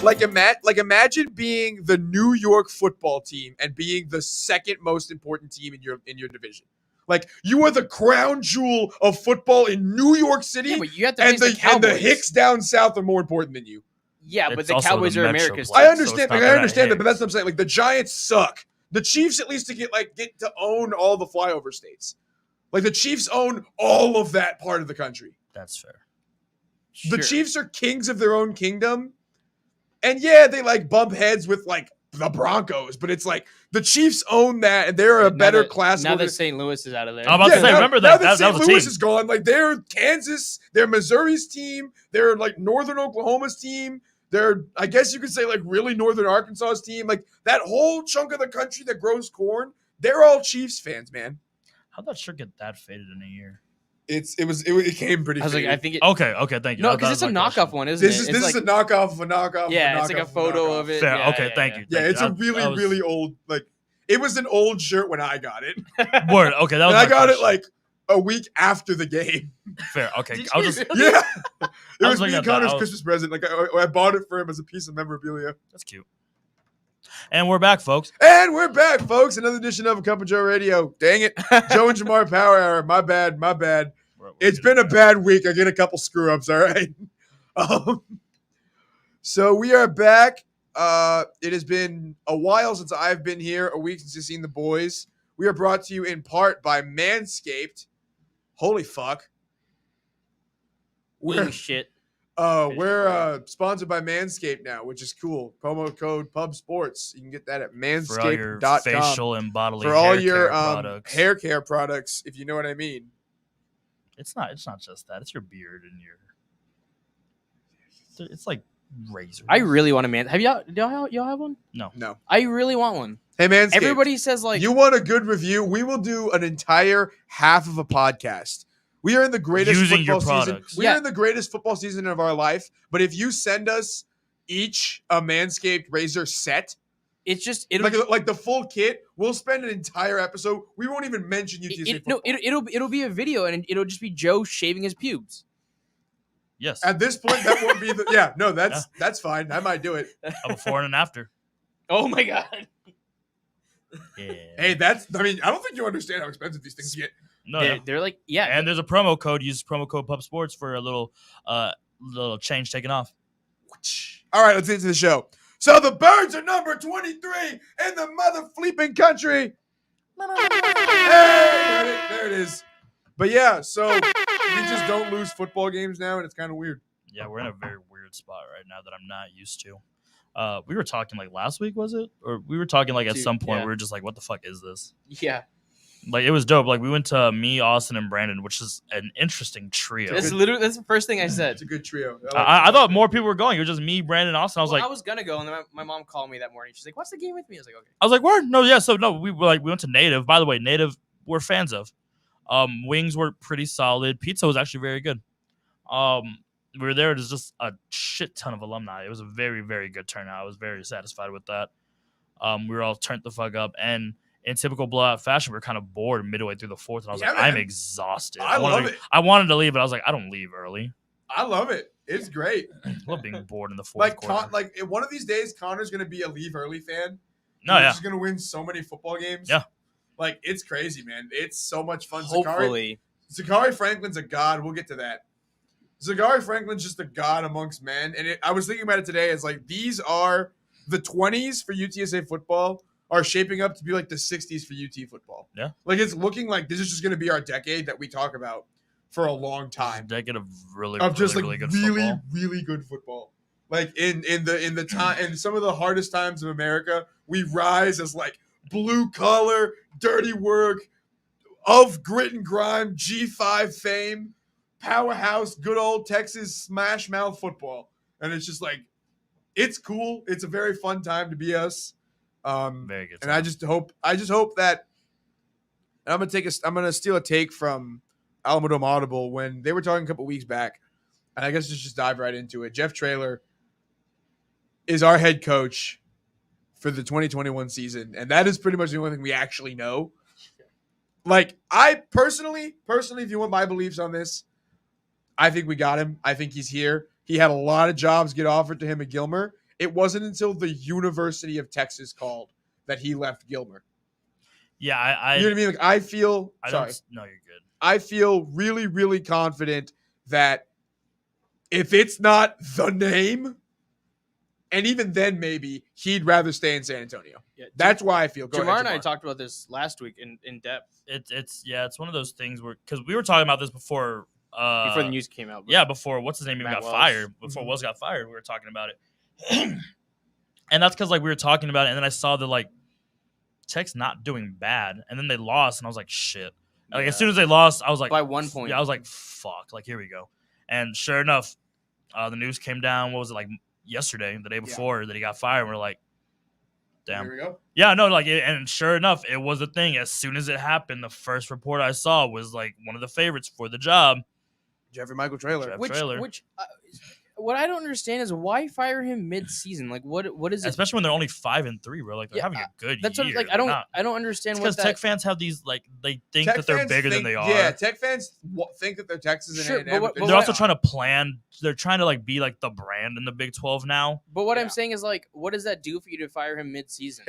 Imagine being the New York football team and being the second most important team in your division. Like, you are the crown jewel of football in New York City. Yeah, but you have to face the Cowboys. And the Hicks down south are more important than you. Yeah, but It's the also Cowboys the are Metro America's. play. I understand. So it's I not understand that, but Hicks. that's what I'm saying. Like, the Giants suck. The Chiefs at least get to own all the flyover states. Like, the Chiefs own all of that part of the country. That's fair. The Chiefs are kings of their own kingdom. And yeah, they like bump heads with like the Broncos, but it's like the Chiefs own that, and they're a better class. Now that St. Louis is out of there, I'm about to say, remember that? Now that St. was Louis a team. is gone, like they're Kansas, they're Missouri's team, they're like Northern Oklahoma's team, they're, I guess you could say, like really Northern Arkansas's team. Like that whole chunk of the country that grows corn, they're all Chiefs fans, man. How'd that shirt get that faded in a year? It came pretty. I was faded. like, I think it. Okay, thank you. No, because it's a knockoff one, isn't it? This is a knockoff of a knockoff. Yeah, of a it's like a knockoff photo of it. Fair. Yeah, Okay, thank you. Yeah, it's a really old, like, it was an old shirt when I got it. Word. Okay, that was. And I got question. it like a week after the game. Fair. Okay, Did I was you just. really? Yeah, it I was was me looking and at that. Connor's Christmas present. Like I bought it for him as a piece of memorabilia. That's cute. And we're back, folks. And we're back, folks. Another edition of A Cup of Joe Radio. Dang it, Joe and Jamar Power Hour. My bad. It's been a bad week. I get a couple screw ups. All right. So we are back. It has been a while since I've been here. A week since you've seen the boys. We are brought to you in part by Manscaped. Holy fuck. Holy shit. We're sponsored by Manscaped now, which is cool. Promo code PubSports. You can get that at For all your manscaped.com. facial and bodily For all hair your care products. hair care products, if you know what I mean. It's not just that. It's your beard and your. It's like razor. I really want a man. Have y'all have one? No. I really want one. Hey, Manscaped. Everybody says like you want a good review? We will do an entire half of a podcast. We are in the greatest Using football your season. products. We are in the greatest football season of our life. But if you send us each a Manscaped razor set, it's just like the full kit, we'll spend an entire episode. We won't even mention UTSA football. No, it'll be a video and it'll just be Joe shaving his pubes. Yes. At this point, that won't be that's fine. I might do it. A before and an after. Oh my god. Yeah. Hey, I don't think you understand how expensive these things get. No, They're like, yeah. And there's a promo code. Use promo code PubSports for a little change taken off. All right, let's get into the show. So the Birds are number 23 in the mother fleeping country. Hey, there it is. But yeah, so we just don't lose football games now, and it's kind of weird. Yeah, we're in a very weird spot right now that I'm not used to. We were talking like last week, was it? Or we were talking like at some point we were just like, what the fuck is this? Yeah. Like, it was dope. Like, we went to me, Austin, and Brandon, which is an interesting trio. That's the first thing I said. It's a good trio. I thought more people were going. It was just me, Brandon, Austin. I was I was gonna go, and then my mom called me that morning. She's like, "Watch the game with me." I was like, "Okay." I was like, "Word? No, yeah." So no, we went to Native. By the way, Native we're fans of. Wings were pretty solid. Pizza was actually very good. We were there. There's just a shit ton of alumni. It was a very, very good turnout. I was very satisfied with that. We were all turned the fuck up, and in typical blowout fashion, we were kind of bored midway through the fourth, and I was like, I'm exhausted. I love it. I wanted to leave, but I was like, I don't leave early. I love it. It's great. I love being bored in the fourth quarter. One of these days, Connor's going to be a leave early fan. No, yeah. He's going to win so many football games. Yeah. Like, it's crazy, man. It's so much fun. Hopefully. Zakari Franklin's a god. We'll get to that. Zakari Franklin's just a god amongst men. And I was thinking about it today. It's like, these are the 20s for UTSA football are shaping up to be like the 60s for UT football. Yeah. Like, it's looking like this is just going to be our decade that we talk about for a long time. Decade of really good football. Really good football. Like in the time, in some of the hardest times of America, we rise as like blue collar, dirty work, of grit and grime, G5 fame, powerhouse, good old Texas smash mouth football. And it's just like, it's cool. It's a very fun time to be us. Very good. And I just hope that I'm gonna steal a take from Alamodome Audible when they were talking a couple weeks back, and I guess just dive right into it. Jeff Traylor is our head coach for the 2021 season, and that is pretty much the only thing we actually know. Like, I personally, if you want my beliefs on this, I think we got him. I think he's here. He had a lot of jobs get offered to him at Gilmer, it wasn't until the University of Texas called that he left Gilmer. Yeah, I You know what I mean? Like I feel sorry. No, you're good. I feel really, really confident that if it's not the name, and even then maybe he'd rather stay in San Antonio. Yeah, That's why I feel. Go Jamar ahead, and I talked about this last week in depth It's one of those things where because we were talking about this before before the news came out. Yeah, before what's his name even Matt got Wells. fired. Before Wells got fired, we were talking about it. And that's because like we were talking about it, and then I saw the like Tech's not doing bad, and then they lost, and I was like, shit. Like as soon as they lost, I was like, by 1 point. Yeah, I was like, fuck. Like here we go. And sure enough, the news came down. What was it like yesterday, the day before that he got fired? And we're like, damn. Here we go. Yeah, no, like, and sure enough, it was a thing. As soon as it happened, the first report I saw was like one of the favorites for the job. Jeffrey Michael Traylor. Traylor. Which what I don't understand is why fire him mid-season? Like, what is it? Especially when they're only 5-3, bro. Like they're having a good that's year. What, like I don't understand because what Tech fans have these like they think Tech that they're fans bigger than think- they are. Yeah, Tech fans think that they're Texas and Sure, A&M. but what- They're also trying to plan. They're trying to like be like the brand in the Big 12 now. But what Yeah. I'm saying is like, what does that do for you to fire him mid-season?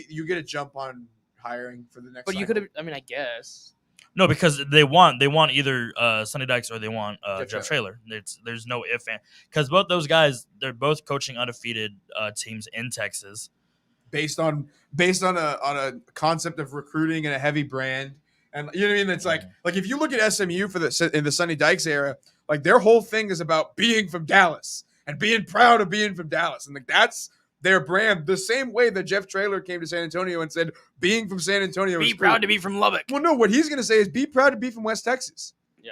You get a jump on hiring for the next. But you cycle. could have. I mean, I guess. No, because they want either Sonny Dykes or they want Jeff Traylor. Traylor. There's no if and because both those guys they're both coaching undefeated teams in Texas. based on a concept of recruiting and a heavy brand, and you know what I mean. It's like if you look at SMU in the Sonny Dykes era, like their whole thing is about being from Dallas and being proud of being from Dallas, and like that's their brand. The same way that Jeff Traylor came to San Antonio and said being from San Antonio Be is proud cool. to be from Lubbock. Well, no, what he's gonna say is be proud to be from West Texas. Yeah.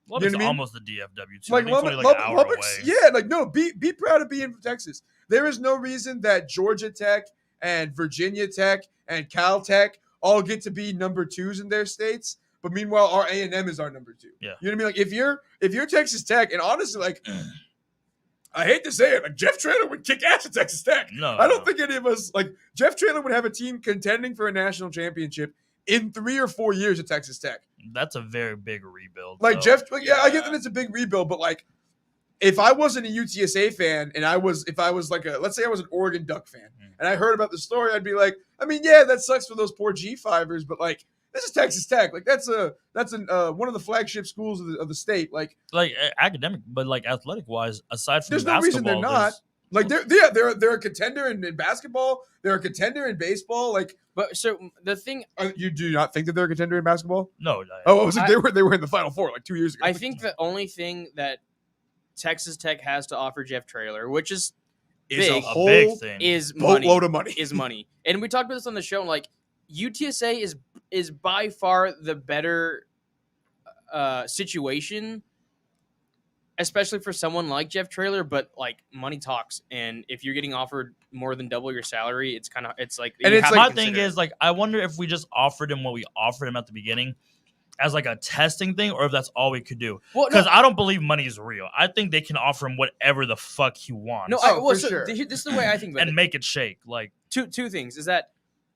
Lubbock's know what I mean? almost the DFW too. Like I think it's only Lubbock, an hour Lubbock's, away. yeah, like no, be proud of being from Texas. There is no reason that Georgia Tech and Virginia Tech and Cal Tech all get to be number 2s in their states, but meanwhile our A&M is our number 2. Yeah. You know what I mean? Like if you're Texas Tech, and honestly, like I hate to say it, like Jeff Traylor would kick ass at Texas Tech. No, I don't think any of us like Jeff Traylor would have a team contending for a national championship in 3 or 4 years at Texas Tech. That's a very big rebuild. Like though. Jeff, like, yeah, I get that it's a big rebuild, but like, if I wasn't a UTSA fan and if I was like let's say I was an Oregon Duck fan and I heard about the story, I'd be like, I mean, yeah, that sucks for those poor G5ers, but like, this is Texas Tech. Like that's one of the flagship schools of the state. Like academic, but like athletic wise, aside from there's no reason they're basketball, not. Like they're a contender in basketball. They're a contender in baseball. Like, But so the thing, you do not think that they're a contender in basketball? no. Oh, I was like, they were in the Final Four like 2 years ago. I think the only thing that Texas Tech has to offer Jeff Traylor, which is is a big, whole big thing. is money. boatload of money. Is money. And we talked about this on the show. Like UTSA is by far the better situation, especially for someone like Jeff Traylor. But like money talks, and if you're getting offered more than double your salary, it's like. And you it's have My to thing consider is like I wonder if we just offered him what we offered him at the beginning as like a testing thing, or if that's all we could do. Well, Because I don't believe money is real. I think they can offer him whatever the fuck he wants. for sure. This is the way I think about and it. make it shake. Like Two things is that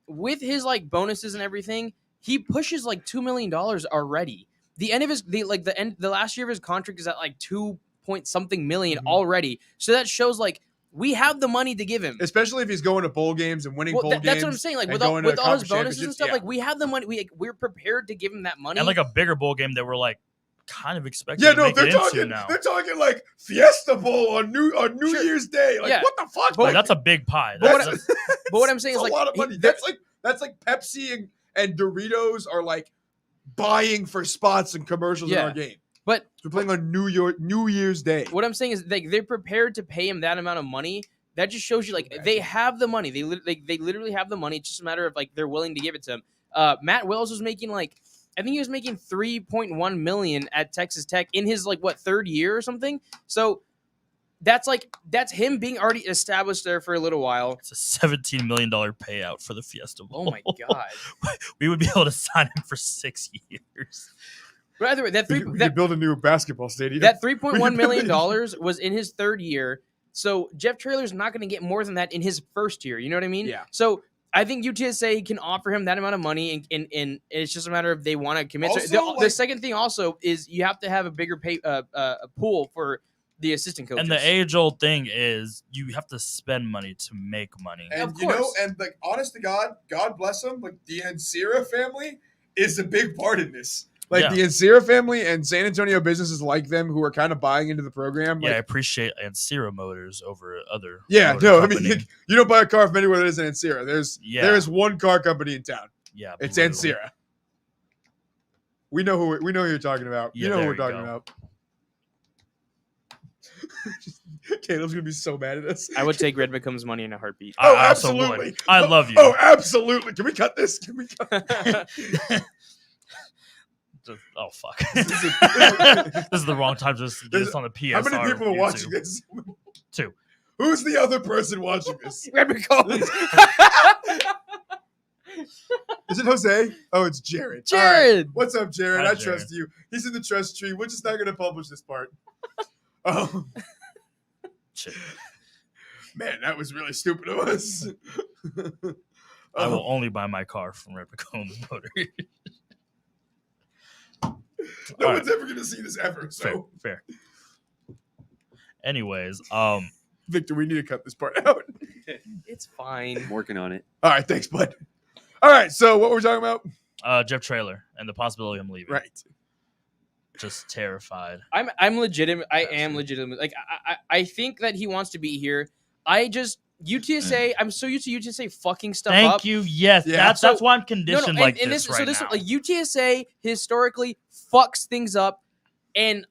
with his like bonuses and everything, he pushes like $2 million already. The end of the last year of his contract is at like 2 point something million already. So that shows like we have the money to give him. Especially if he's going to bowl games and winning bowl games. That's what I'm saying. Like and with all going to his conference bonuses and stuff, championships, like we have the money. We're prepared to give him that money. and like a bigger bowl game that we're like kind of expecting Yeah, to no, make they're it into talking. now. They're talking like Fiesta Bowl on New Sure. Year's Day. Like Yeah. what the fuck? Like, Like, that's a big pie. But That's- but what I'm saying that's is a like lot of money. That's like Pepsi and Doritos are like buying for spots and commercials in Yeah. our game. But We're playing on New Year's Day. what I'm saying is like they're prepared to pay him that amount of money. That just shows you like they have the money. They literally have the money. It's just a matter of like they're willing to give it to him. Matt Wells was making like I think he was making $3.1 million at Texas Tech in his like third year or something. So that's him being already established there for a little while. It's a $17 million payout for the Fiesta Bowl. Oh my god! We would be able to sign him for 6 years. But either way, We could build a new basketball stadium. that $3.1 million was in his third year. So Jeff Traylor's not going to get more than that in his first year. You know what I mean? Yeah. So I think UTSA can offer him that amount of money, and it's just a matter of they want to commit. Also, So the like- second thing also is you have to have a bigger pay pool for the assistant coaches. And the age-old thing is you have to spend money to make money. And Of you know, course. and like honest to God bless them. Like the Ancira family is a big part in this. Like the Ancira family and San Antonio businesses like them who are kind of buying into the program. Yeah, like, I appreciate Ancira Motors over other. Yeah, motor no, company. I mean you don't buy a car from anywhere that isn't Ancira. There is one car company in town. Yeah, It's blue. Ancira. We know who you're talking about. Yeah, You know who there we're you talking go. about. Caleb's gonna be so mad at us. I would take Red McComb's money in a heartbeat. I also would. absolutely. I love you. Oh, absolutely. Can we cut this? Can we cut? Oh fuck! This is the wrong time to just get this on the PSR. How many people are YouTube. watching this? 2. Who's the other person watching this? Red McComb. Is it Jose? Oh, it's Jared. Jared. All right. What's up, Jared? Hi, I trust you. He's in the trust tree. We're just not going to publish this part. Oh, Shit. man, that was really stupid of us. I will only buy my car from Red McComb's Motor. No All one's ever going to see this ever. So, Fair. Anyways, Victor, we need to cut this part out. It's fine. I'm working on it. All right, thanks, bud. All right, so what were we talking about? Jeff Traylor and the possibility of him leaving. Right. Just terrified. I'm legitimate. I am legitimate. Like I think that he wants to be here. I just UTSA. I'm so used to UTSA fucking stuff up. Thank you. Yes, Yeah. that's So- why I'm conditioned like and this right now. like UTSA historically fucks things up, and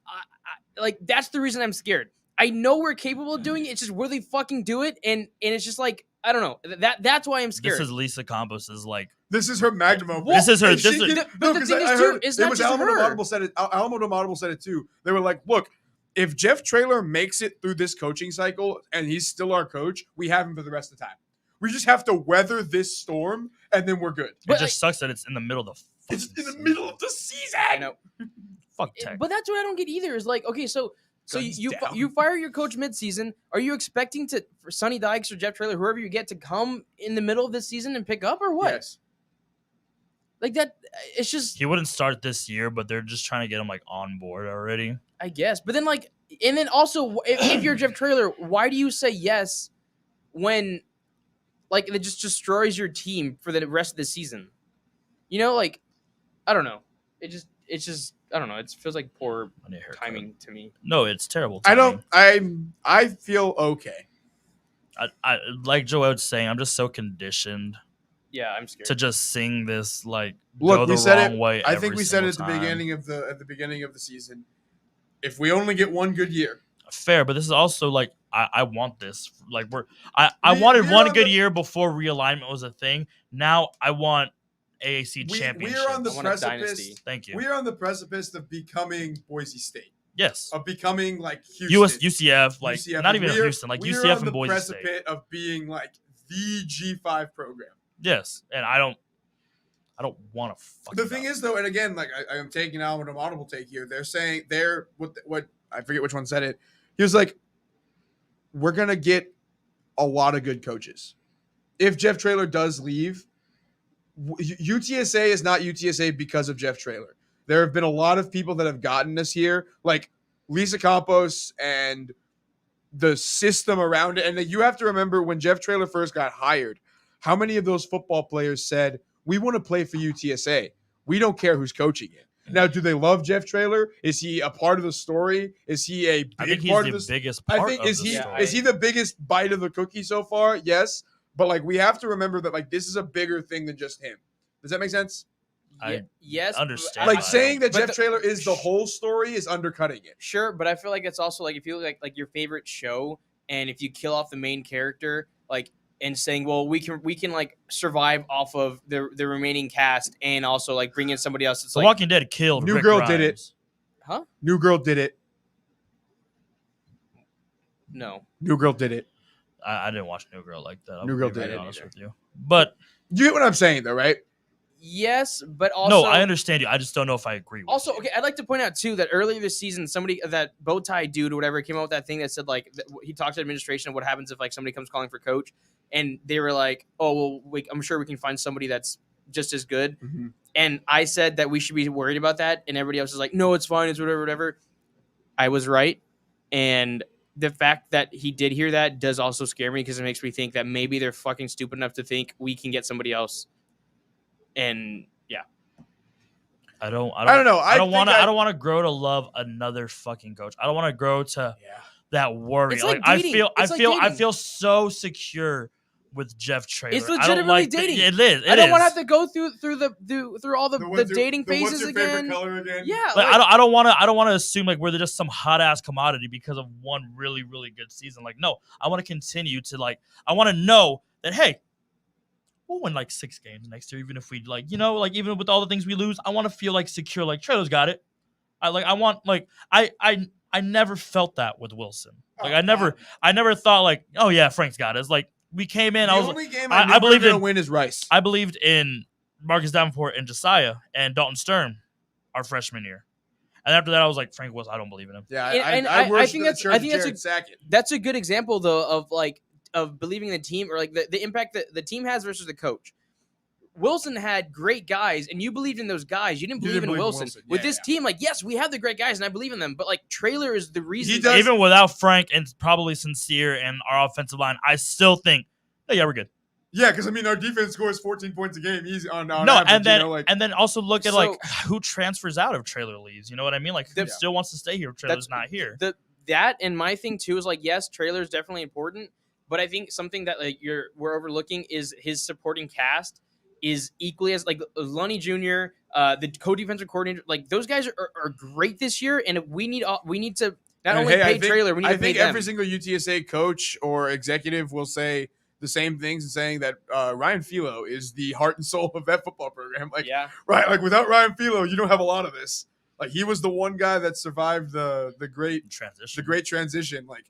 like that's the reason I'm scared. I know we're capable of doing it. It's just will they fucking do it? And it's just like I don't know. That's why I'm scared. This is Lisa Campos's like. This is her magnum opus. This is her. And This she is, can- but the 'cause thing is, I too, heard it's it not was just Alamo her. Audible said it. Alamo Audible said it too. They were like, "Look, if Jeff Traylor makes it through this coaching cycle and he's still our coach, we have him for the rest of the time. We just have to weather this storm, and then we're good." it But, just sucks that it's in the middle of the. It's in the fucking middle of the season. I know. Fuck tech. But that's what I don't get either. Is like okay, so Guns you down. you fire your coach midseason. Are you expecting for Sonny Dykes or Jeff Traylor, whoever you get, to come in the middle of this season and pick up or what? Yes. Like that, it's just He wouldn't start this year, but they're just trying to get him like on board already. I guess. But then like, and then also, if you're Jeff Traylor, why do you say yes when like it just destroys your team for the rest of the season? You know, like I don't know. It's just I don't know. It feels like poor I need a haircut. timing to me. No, it's terrible. I Timing. don't. I feel okay. I like Joel was saying. I'm just so conditioned Yeah, I'm scared. to just sing this like Look, go the we said wrong it. way. I think every we said it at single the time. beginning of the season. If we only get one good year, Fair, but this is also like I want this. Like I We- wanted we're one on good the- year before realignment was a thing. Now I want AAC we championship. are on the I want a precipice. dynasty. Thank you. We are on the precipice of becoming Boise State, Yes. of becoming like Houston. UCF, like UCF. not even We're- Houston, like we're UCF on and Boise the State. precipice of being like the G5 program. Yes, and I don't want to fuck. The it thing up. is, though, and again, like I am taking Alamo Audible take here. They're saying what I forget which one said it. He was like, "We're gonna get a lot of good coaches. If Jeff Traylor does leave, UTSA is not UTSA because of Jeff Traylor. There have been a lot of people that have gotten us here, like Lisa Campos and the system around it. And you have to remember when Jeff Traylor first got hired, how many of those football players said, "We want to play for UTSA. We don't care who's coaching it." Now, do they love Jeff Traylor? Is he a part of the story? Is he a I big think part he's of the the biggest part I think of is the he story. is he the biggest bite of the cookie so far? Yes, but like we have to remember that like this is a bigger thing than just him. Does that make sense? I yes, understand. Like I saying that but Jeff the- Traylor is the whole story is undercutting it. Sure, but I feel like it's also like if you look like your favorite show, and if you kill off the main character, like and saying, well, we can like survive off of the remaining cast, and also like bring in somebody else. It's The like, Walking Dead killed. New Rick Girl did it. Grimes. huh? New Girl did it. No, New Girl did it. I didn't watch New Girl like that. I'll New Girl be very did it honest either. with you, but You get what I'm saying, though, right? yes, but also no, I understand you. I just don't know if I agree with Also, you. okay, I'd like to point out too that earlier this season, somebody that bow tie dude or whatever came out with that thing that said like he talked to administration of what happens if like somebody comes calling for coach, and they were like, "Oh well, I'm sure we can find somebody that's just as good." And I said that we should be worried about that, and everybody else is like, "No, it's fine, it's whatever, whatever." I was right, And the fact that he did hear that does also scare me because it makes me think that maybe they're fucking stupid enough to think we can get somebody else. And yeah, I don't know. I don't want to grow to love another fucking coach. I don't want to grow to that worry. It's like I dating. I feel so secure with Jeff Traylor. It's I don't legitimately like dating. It is. I don't want to have to go through all the dating phases what's your again. favorite color again? Yeah, Like, I don't want to assume like we're just some hot ass commodity because of one really really good season. Like no, I want to continue to like I want to know that hey, we'll win like 6 games next year, even if we like even with all the things we lose. I want to feel like secure. Like Traylor's got it. I never felt that with Wilson. Like I never thought like oh yeah Frank's got it. It's like we came in. The only game I believed in win is Rice. I believed in Marcus Davenport and Josiah and Dalton Stern our freshman year. And after that, I was like, Frank Wilson, I don't believe in him. Yeah, I think that's a good example though of believing in the team or like the impact that the team has versus the coach. Wilson had great guys, and you believed in those guys. You didn't believe in Wilson. With this team, like, yes, we have the great guys, and I believe in them. But, like, Traylor is the reason. Even without Frank and probably Sincere and our offensive line, I still think, oh, yeah, we're good. Yeah, because, I mean, our defense scores 14 points a game. He's on average, and then also look at, like, who transfers out if Traylor leaves. You know what I mean? Like, who still wants to stay here if Traylor's not here? That and my thing, too, is, like, yes, Traylor's definitely important. But I think something that, like, we're overlooking is his supporting cast is equally as like Lunny Jr., the co-defensive coordinator, like those guys are great this year, and we need to not only pay Traylor, we need to pay them. Every single UTSA coach or executive will say the same things, and saying that Ryan Philo is the heart and soul of that football program. Like, right, like without Ryan Philo, you don't have a lot of this. Like he was the one guy that survived the great transition. Like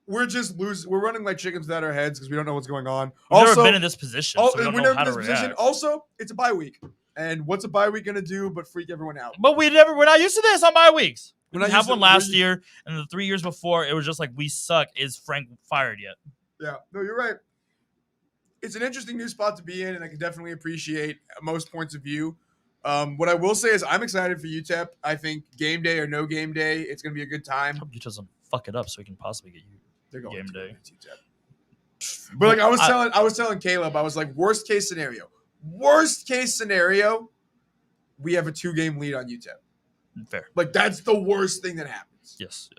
we're just losing. We're running like chickens without our heads because we don't know what's going on. We've never been in this position, so we don't know how to react. Also, it's a bye week, and what's a bye week going to do but freak everyone out? But we're not used to this on bye weeks. We didn't have one last year, and the 3 years before, it was just like we suck. Is Frank fired yet? Yeah, no, you're right. It's an interesting new spot to be in, and I can definitely appreciate most points of view. What I will say is I'm excited for UTEP. I think game day or no game day, it's going to be a good time. I hope UTEP doesn't fuck it up so we can possibly get you. They're going game to day. But like I was telling Caleb, I was like, worst case scenario, we have a 2-game lead on UTEP. Fair. Like that's the worst thing that happens. Yes.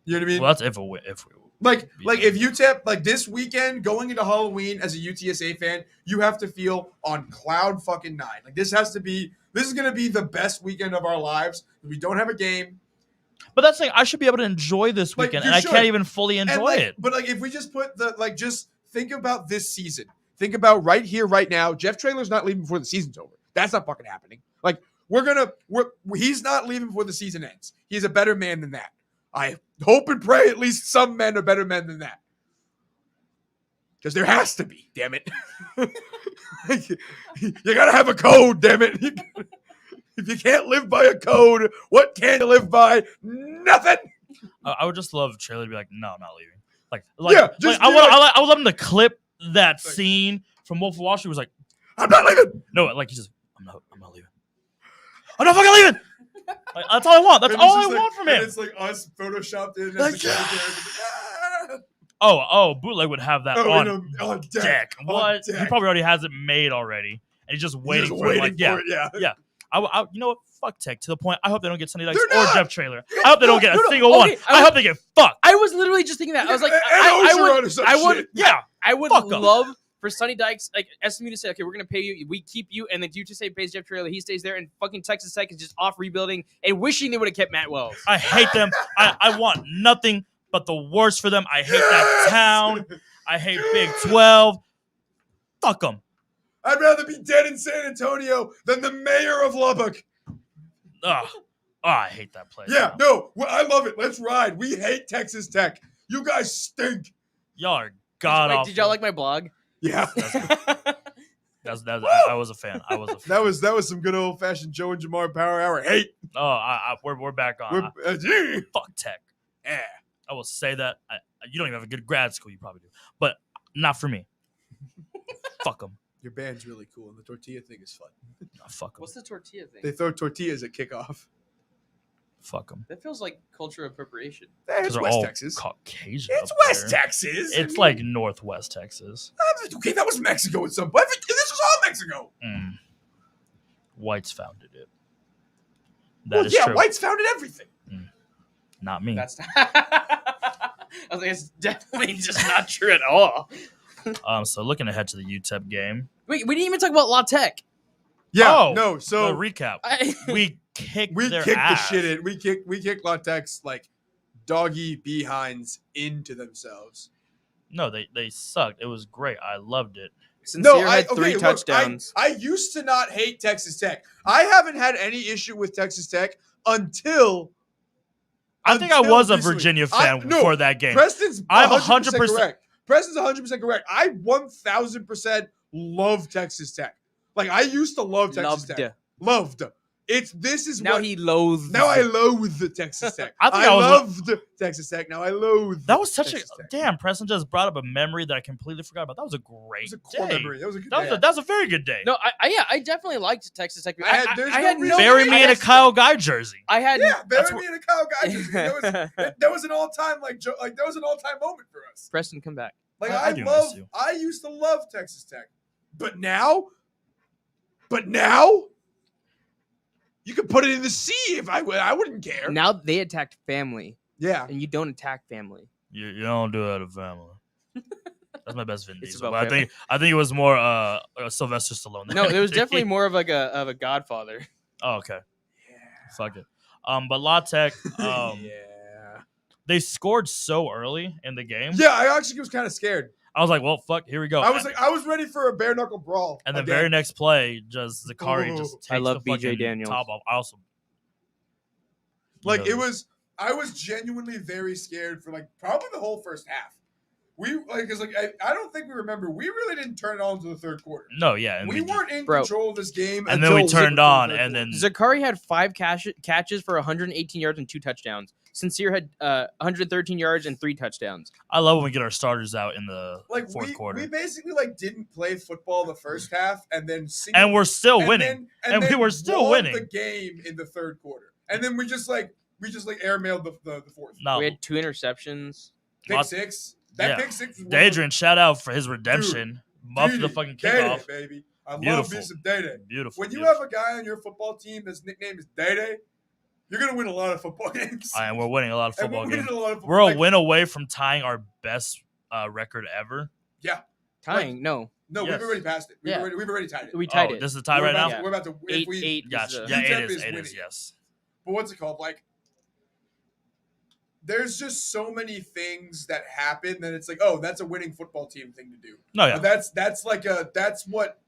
You know what I mean? Well, that's if we like if UTEP like this weekend going into Halloween as a UTSA fan, you have to feel on cloud fucking 9. Like this is gonna be the best weekend of our lives. We don't have a game. But that's like I should be able to enjoy this weekend, and I can't even fully enjoy it. But like, if we just put just think about this season. Think about right here, right now. Jeff Traylor's not leaving before the season's over. That's not fucking happening. Like he's not leaving before the season ends. He's a better man than that. I hope and pray at least some men are better men than that. Because there has to be. Damn it. You gotta have a code. Damn it. If you can't live by a code, what can you live by? Nothing. I would just love Traylor to be like, no, I'm not leaving. I would love him to clip that scene from Wolf of Wall Street. Was like, I'm not leaving. No, like he's just, I'm not leaving. I'm not fucking leaving. Like, that's all I want. That's all I want from him. It's like us photoshopped in. Like, Bootleg would have that on deck. What? He probably already has it made already, and he's just waiting for it. Like, yeah. I you know what? Fuck Tech to the point. I hope they don't get Sonny Dykes or Jeff Traylor. I hope they don't get a single one. I hope they get fucked. I was literally just thinking that. I was like, I would love for Sonny Dykes, like SMU to say, okay, we're gonna pay you. We keep you, and then UTSA pays Jeff Traylor. He stays there, and fucking Texas Tech is just off rebuilding and wishing they would have kept Matt Wells. I hate them. I want nothing but the worst for them. I hate that town. I hate Big 12. Fuck them. I'd rather be dead in San Antonio than the mayor of Lubbock. I hate that place. Yeah, no, I love it. Let's ride. We hate Texas Tech. You guys stink. Y'all are god awful. Did y'all like my blog? Yeah. I was a fan. That was some good old fashioned Joe and Jamar Power Hour hate. We're back on. Fuck Tech. Yeah. I will say that. You don't even have a good grad school. You probably do, but not for me. Fuck them. Your band's really cool, and the tortilla thing is fun. Fuck them. What's the tortilla thing? They throw tortillas at kickoff. Fuck them. That feels like cultural appropriation. It's They're West all Texas. Caucasian. It's up West there. Texas. It's like Northwest Texas. Okay, that was Mexico at some point. This was all Mexico. Whites founded it. Well, That is yeah, true. whites founded everything. Not me. That's not. I was like, it's definitely just not true at all. So looking ahead to the UTEP game. Wait, we didn't even talk about La Tech. Yeah, Oh, no. The So recap. We We kicked their the ass. shit in. We kicked La Tech's like doggy behinds into themselves. No, they sucked. It was great. I loved it. Sincere had 3 look, touchdowns. I used to not hate Texas Tech. I haven't had any issue with Texas Tech until. I think I was a recently. Virginia fan for that game. Preston's I'm 100% 100% correct. Preston's 100% correct. I 1000% love Texas Tech. Like I used to love Texas Tech. Loved. Now he loathes. Now I loathe the Texas Tech. I think I I was- loved Texas Tech. Now I loathe. That was such Texas a Tech. damn. Preston just brought up a memory that I completely forgot about. That was a It great was a core day. memory. That was a good That day. was that was a very good day. No, I definitely liked Texas Tech. There's I no had reason- no. Bury I me in a had- Kyle Guy jersey. I had. Yeah, That's bury me in a Kyle Guy jersey. That was an all-time that was an all-time moment for us. Preston, come back. Like I do miss you. I used to love Texas Tech, but now, you could put it in the sea if I wouldn't care. Now they attacked family, Yeah, and you don't attack family. You don't do that to family. That's my best Vin It's Diesel. about But I think it was more Sylvester Stallone. than No, there was anything. definitely more of like a Godfather. Oh, okay. Fuck it. But La Tech, yeah. they scored so early in the game. Yeah, I actually was kind of scared. I was like, well, fuck, here we go. I was ready for a bare knuckle brawl. And the again. very next play, just Zakari Ooh. just takes I love the BJ fucking Daniels. top off. I also, Like you it know, was, I was genuinely very scared for like probably the whole first half. I don't think we remember. We really didn't turn it on until the third quarter. No, yeah, and We weren't in Bro. control of this game, And then we until turned the on, third and quarter. then Zakari had 5 catches for 118 yards and 2 touchdowns. Sincere had 113 yards and 3 touchdowns. I love when we get our starters out in the like fourth quarter, we basically like didn't play football the first half, and then and we're still and winning. then- and we then were still won winning. the game in the third quarter, and then we just airmailed the fourth. No, We had 2 interceptions. Pick Lots- six. That yeah. pick six. Was one of Adrian, shout out for his redemption. Muffed the Day-Day, fucking Day-Day, kickoff. baby. I love Beautiful. me some Day-Day. Beautiful. When you beautiful. have a guy on your football team that's nickname is Day-Day, you're gonna win a lot of football games. And we're winning a lot of And football we're winning games. a lot of football. We're a like, win away from tying our best record ever. Tying? No. No, Yes. we've already passed it. We've Yeah. already tied it. We tied it. This is a tie We're right about now. to- We're about to. If we, 8-8 is Gotcha. the- Yeah, UTEP it is is. It is. winning. Yes. But what's it called? Like, there's just so many things that happen that it's like, oh, that's a winning football team thing to do. No, yeah. That's what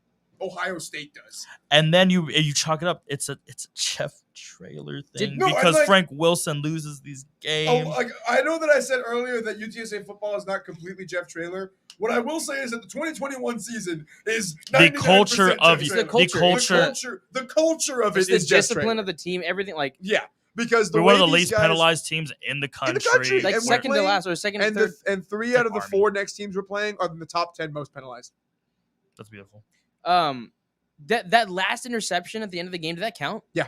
Ohio State does. And then you chalk it up. It's a Jeff Traylor thing No, I'm because like- Frank Wilson loses these games. Oh, like I know that I said earlier that UTSA football is not completely Jeff Traylor. What I will say is that the 2021 season is The 99% culture Jeff of Traylor. The The culture of It's it the is Jeff discipline Traylor. of the team. Everything like Yeah, because the We're one way of the these least guys- penalized teams in the country. like And we're second to playing- last or second to and third. and 3 out of the Army. 4 next teams we're playing are in the top 10 most penalized. That's beautiful. That last interception at the end of the game, did that count? Yeah.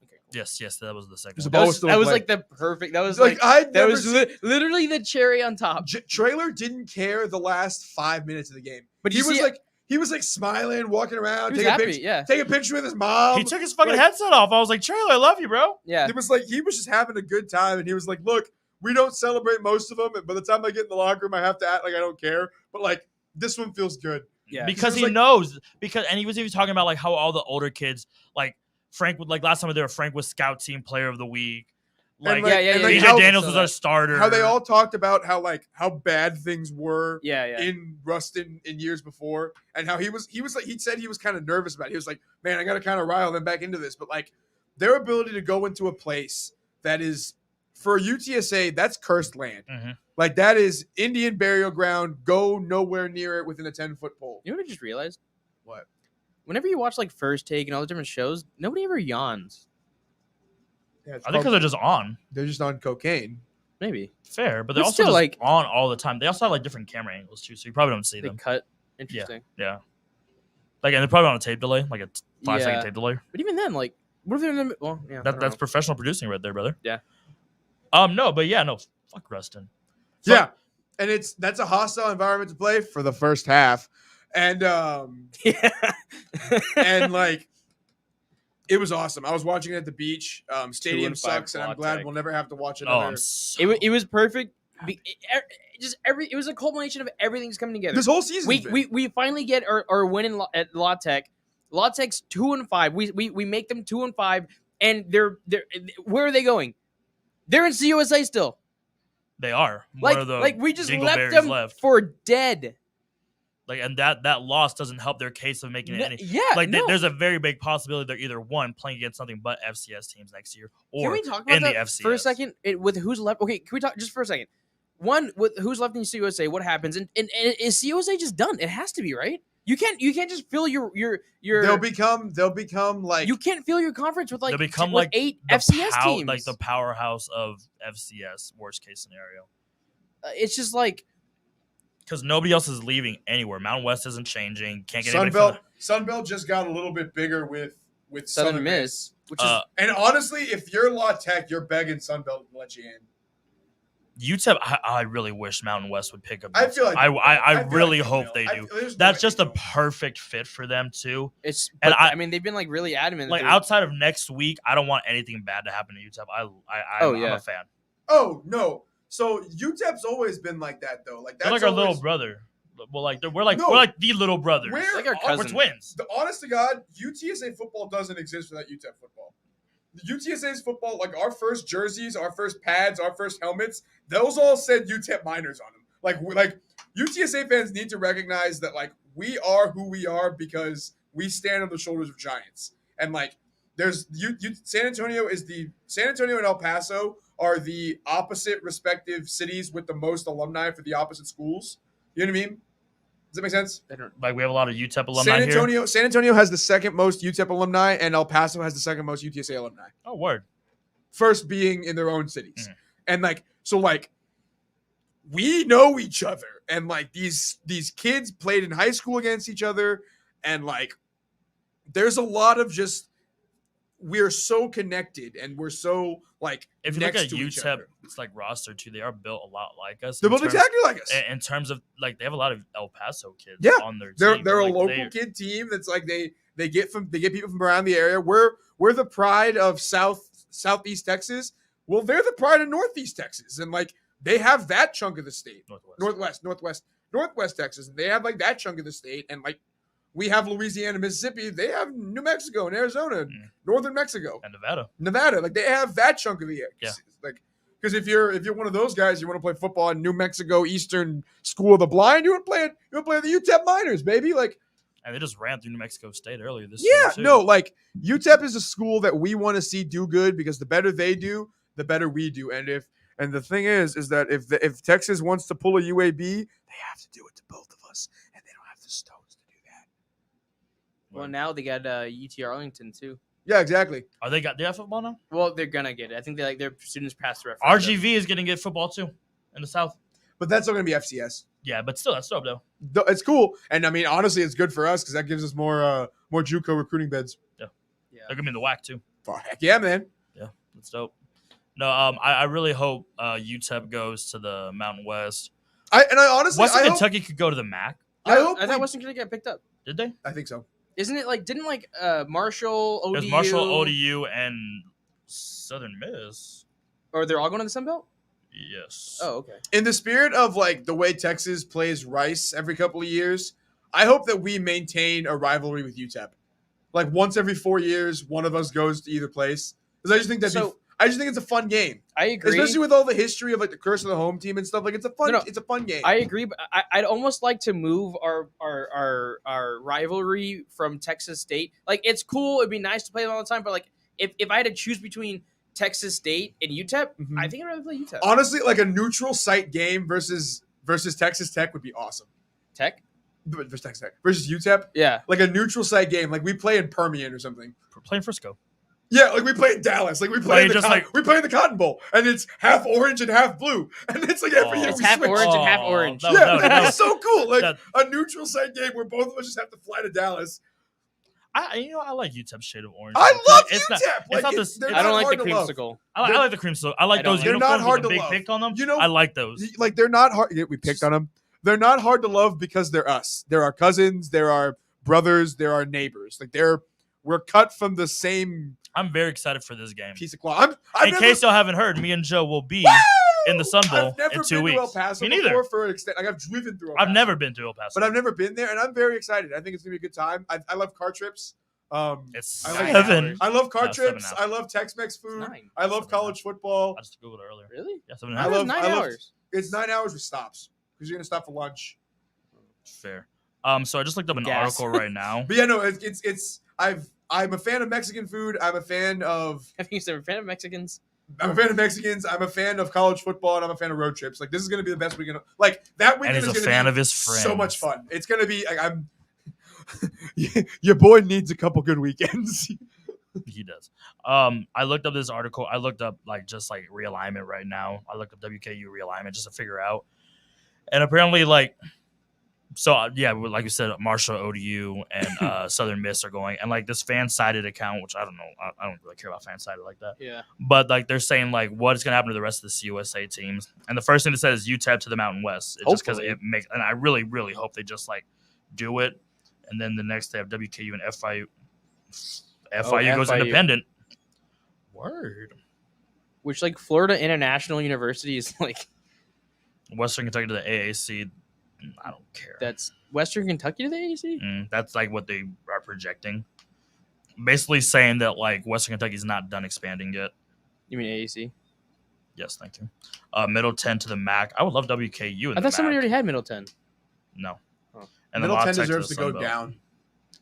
Okay, cool. Yes, that was the second There's a one. ball That was, still that was play. like the perfect. That was Like like I that never was seen, literally the cherry on top. Traylor didn't care the last 5 minutes of the game. But he you was see- like smiling, walking around, He was taking a happy. picture, Yeah, take a picture with his mom. He took his fucking like- headset off. I was like, Traylor, I love you, bro. yeah. It was like he was just having a good time, and he was like, "Look, we don't celebrate most of them, and by the time I get in the locker room, I have to act like I don't care. But like this one feels good." Yeah. Because was he like- knows. And he was even talking about like how all the older kids, like Frank, like last time they were Frank was Scout Team Player of the Week. Like, like- yeah. BJ how- Daniels so was that- our starter. How they all talked about how bad things were Yeah. in Ruston in years before, and how he said he was kind of nervous about it. He was like, "Man, I got to kind of rile them back into this." But like their ability to go into a place that is for UTSA, that's cursed land. Mhm. Like that is Indian burial ground. Go nowhere near it within a 10-foot pole. You know what I just realized? What? Whenever you watch like First Take and all the different shows, nobody ever yawns. Yeah, it's I think because called- they're just on. they're just on cocaine. Maybe Fair, but they're But also still, just like- on all the time. They also have like different camera angles too, so you probably don't see they them. cut. Interesting. Yeah. Like, and they're probably on a tape delay, like a 5-second Yeah. tape delay. But even then, like What if they're in the? Well, yeah. I don't That's know. professional producing right there, brother. Yeah. No, but yeah, no. Fuck Ruston. Yeah, and that's a hostile environment to play for the first half, and Yeah. and like it was awesome. I was watching it at the beach. Stadium 2-5 sucks, and I'm glad Tech. we'll never have to watch Oh, another. I'm so It was perfect. It was a culmination of everything's coming together. This whole season. We finally get our win at La Tech. La Tech's 2-5. We make them 2-5, and they're where are they going? They're in CUSA still. They are. One of the Like we just left dingleberries them left. for dead. Like, and that loss doesn't help their case of making it any. Yeah, Like, no. there's a very big possibility they're either one playing against something but FCS teams next year, or Can we talk about in that the FCS for a second? With who's left? Okay, can we talk just for a second? One, with who's left in CUSA, what happens? And is CUSA just done? It has to be, right? You can't just fill your. they'll become like You can't fill your conference with They'll become with like 8 the FCS teams. like the powerhouse of FCS. Worst case scenario, It's just like because nobody else is leaving anywhere. Mountain West isn't changing. Can't get anybody from Sunbelt just got a little bit bigger with Southern Miss, which is And honestly, if you're La Tech, you're begging Sunbelt to let you in. UTEP. I really wish Mountain West would pick up. I feel like I feel really like hope they do. That's just a perfect fit for them too. it's. And But, I mean, they've been like really adamant. Like that outside of next week, I don't want anything bad to happen to UTEP. I'm a fan. Oh no! So UTEP's always been like that though. Like that's They're like our always, little brother. Well, like we're like No. we're like the little brothers. We're like our We're cousin. twins. The honest to God, UTSA football doesn't exist without UTEP football. The UTSA's football, like our first jerseys, our first pads, our first helmets, those all said UTEP Miners on them. Like UTSA fans need to recognize that like we are who we are because we stand on the shoulders of giants. And like there's San Antonio and El Paso are the opposite respective cities with the most alumni for the opposite schools. You know what I mean? Does that make sense? Like we have a lot of UTEP alumni here. San Antonio has the second most UTEP alumni, and El Paso has the second most UTSA alumni. Oh, word. First being in their own cities. Mhm. And like so like we know each other. And like these kids played in high school against each other. And like there's a lot of just we're so connected and we're so like If you look next at to each UTEP, other. it's like roster too. They are built a lot like us. They're in both terms- exactly like us. In terms of like they have a lot of El Paso kids Yeah, on their They're team. they're a Like, local kid team that's like they get people from around the area. We're the pride of Southeast Texas. Well, they're the pride of Northeast Texas, and like they have that chunk of the state. Northwest Texas. They have like that chunk of the state, and like we have Louisiana, Mississippi. They have New Mexico and Arizona, Northern Mexico, And Nevada. Nevada. Like they have that chunk of the air. Yeah. Like because if you're one of those guys, you want to play football in New Mexico Eastern School of the Blind, you want to play the UTEP Miners, baby. Like. And they just ran through New Mexico State earlier this Yeah, year. too. no, like UTEP is a school that we want to see do good because the better they do, the better we do. And the thing is that if Texas wants to pull a UAB, they have to do it to both of us, and they don't have the stones to do that. well, now they got UT Arlington too. Yeah, exactly. They have football now? Well, they're gonna get it. I think they like their students passed the referendum. RGV is gonna get football too in the South. But that's still going to be FCS. Yeah, but still, that's dope though. It's cool, and I mean honestly, it's good for us because that gives us more JUCO recruiting beds. Yeah. They're gonna be in the WAC too. Heck yeah, man. Yeah, that's dope. No, I really hope UTEP goes to the Mountain West. I honestly, Western I hope, Kentucky could go to the MAC. I hope I we- thought Western Kentucky got picked up. Did they? I think so. Isn't it like didn't like Marshall, ODU, It was Marshall, ODU, and Southern Miss. or they're all going to the Sun Belt? Yes. Oh, okay. In the spirit of like the way Texas plays Rice every couple of years, I hope that we maintain a rivalry with UTEP. Like once every 4 years, one of us goes to either place. Because I just think I just think it's a fun game, I agree. especially with all the history of like the curse of the home team and stuff. Like it's a fun, No, it's a fun game. I agree, but I'd almost like to move our rivalry from Texas State. Like it's cool, it'd be nice to play them all the time, but like if I had to choose between Texas State and UTEP, Mhm. I think I'd rather play UTEP. Honestly, like a neutral site game versus Texas Tech would be awesome. Tech? Versus Texas Tech versus UTEP, Yeah. like a neutral site game, like we play in Permian or something. Playing Frisco. Yeah, like we play in Dallas, like we play in we play in the Cotton Bowl, and it's half orange and half blue, and it's like every year It's we half switch. orange and half orange. That Yeah, was- that was- it's so cool. Like that- a neutral site game where both of us just have to fly to Dallas. I like UTEP's shade of orange. I love It's not- UTEP. it's not this- they're I don't not like the hard to love. creamsicle. I like the creamsicle. I like I don't those like- They're not uniforms hard with the to big love. pick on them. You know- I like those. Like they're not hard. Yeah, we picked on them. They're not hard to love because they're us. They're our cousins. They're our brothers. They're our neighbors. Like we're cut from the same I'm very excited for this game. piece of cloth. In case y'all haven't heard, me and Joe will be in the Sun Bowl I've never in 2 been weeks. to El Paso Me neither. before for an extent. Like I've driven through El Paso. I've never been to El Paso, But I've never been there, and I'm very excited. I think it's gonna be a good time. I love car trips. It's I like 7. I love car 7 trips. hours. I love Tex-Mex food. 9. I love 7 college football. I just googled it earlier. Really? Yeah, 7 I hours. love- 9 I love- hours. It's 9 hours with stops because you're gonna stop for lunch. Fair. So I just looked up an Gas. article right now. But yeah, no, I'm a fan of Mexican food. I'm a fan of I think you said we're a fan of Mexicans. Mexicans. I'm a fan of college football, and I'm a fan of road trips. Like this is gonna be the best weekend. Like that weekend And he's is a gonna fan be of his friends. so much fun. It's gonna be. Like, I'm. Your boy needs a couple good weekends. He does. I looked up this article. I looked up just realignment right now. I looked up WKU realignment just to figure out. And apparently like you said, Marshall, ODU, and Southern Miss are going, and like this fan-sided account, which I don't know, I don't really care about fan-sided like that. Yeah. But like they're saying like what is going to happen to the rest of the CUSA teams, and the first thing that said is UTEP to the Mountain West. It's just because Hopefully. it makes, and I really really hope they just do it, and then the next they have WKU and FIU. FIU goes FIU. independent. Word. Which Florida International University is Western Kentucky to the AAC. I don't care. that's Western Kentucky to the AAC? That's what they are projecting. Basically saying that Western Kentucky's not done expanding yet. You mean AAC? Yes, thank you. Middle 10 to the MAC. I would love WKU. I thought somebody already had Middle 10. No. Oh. And Middle then 10 Tech deserves to the go Sun Belt. down.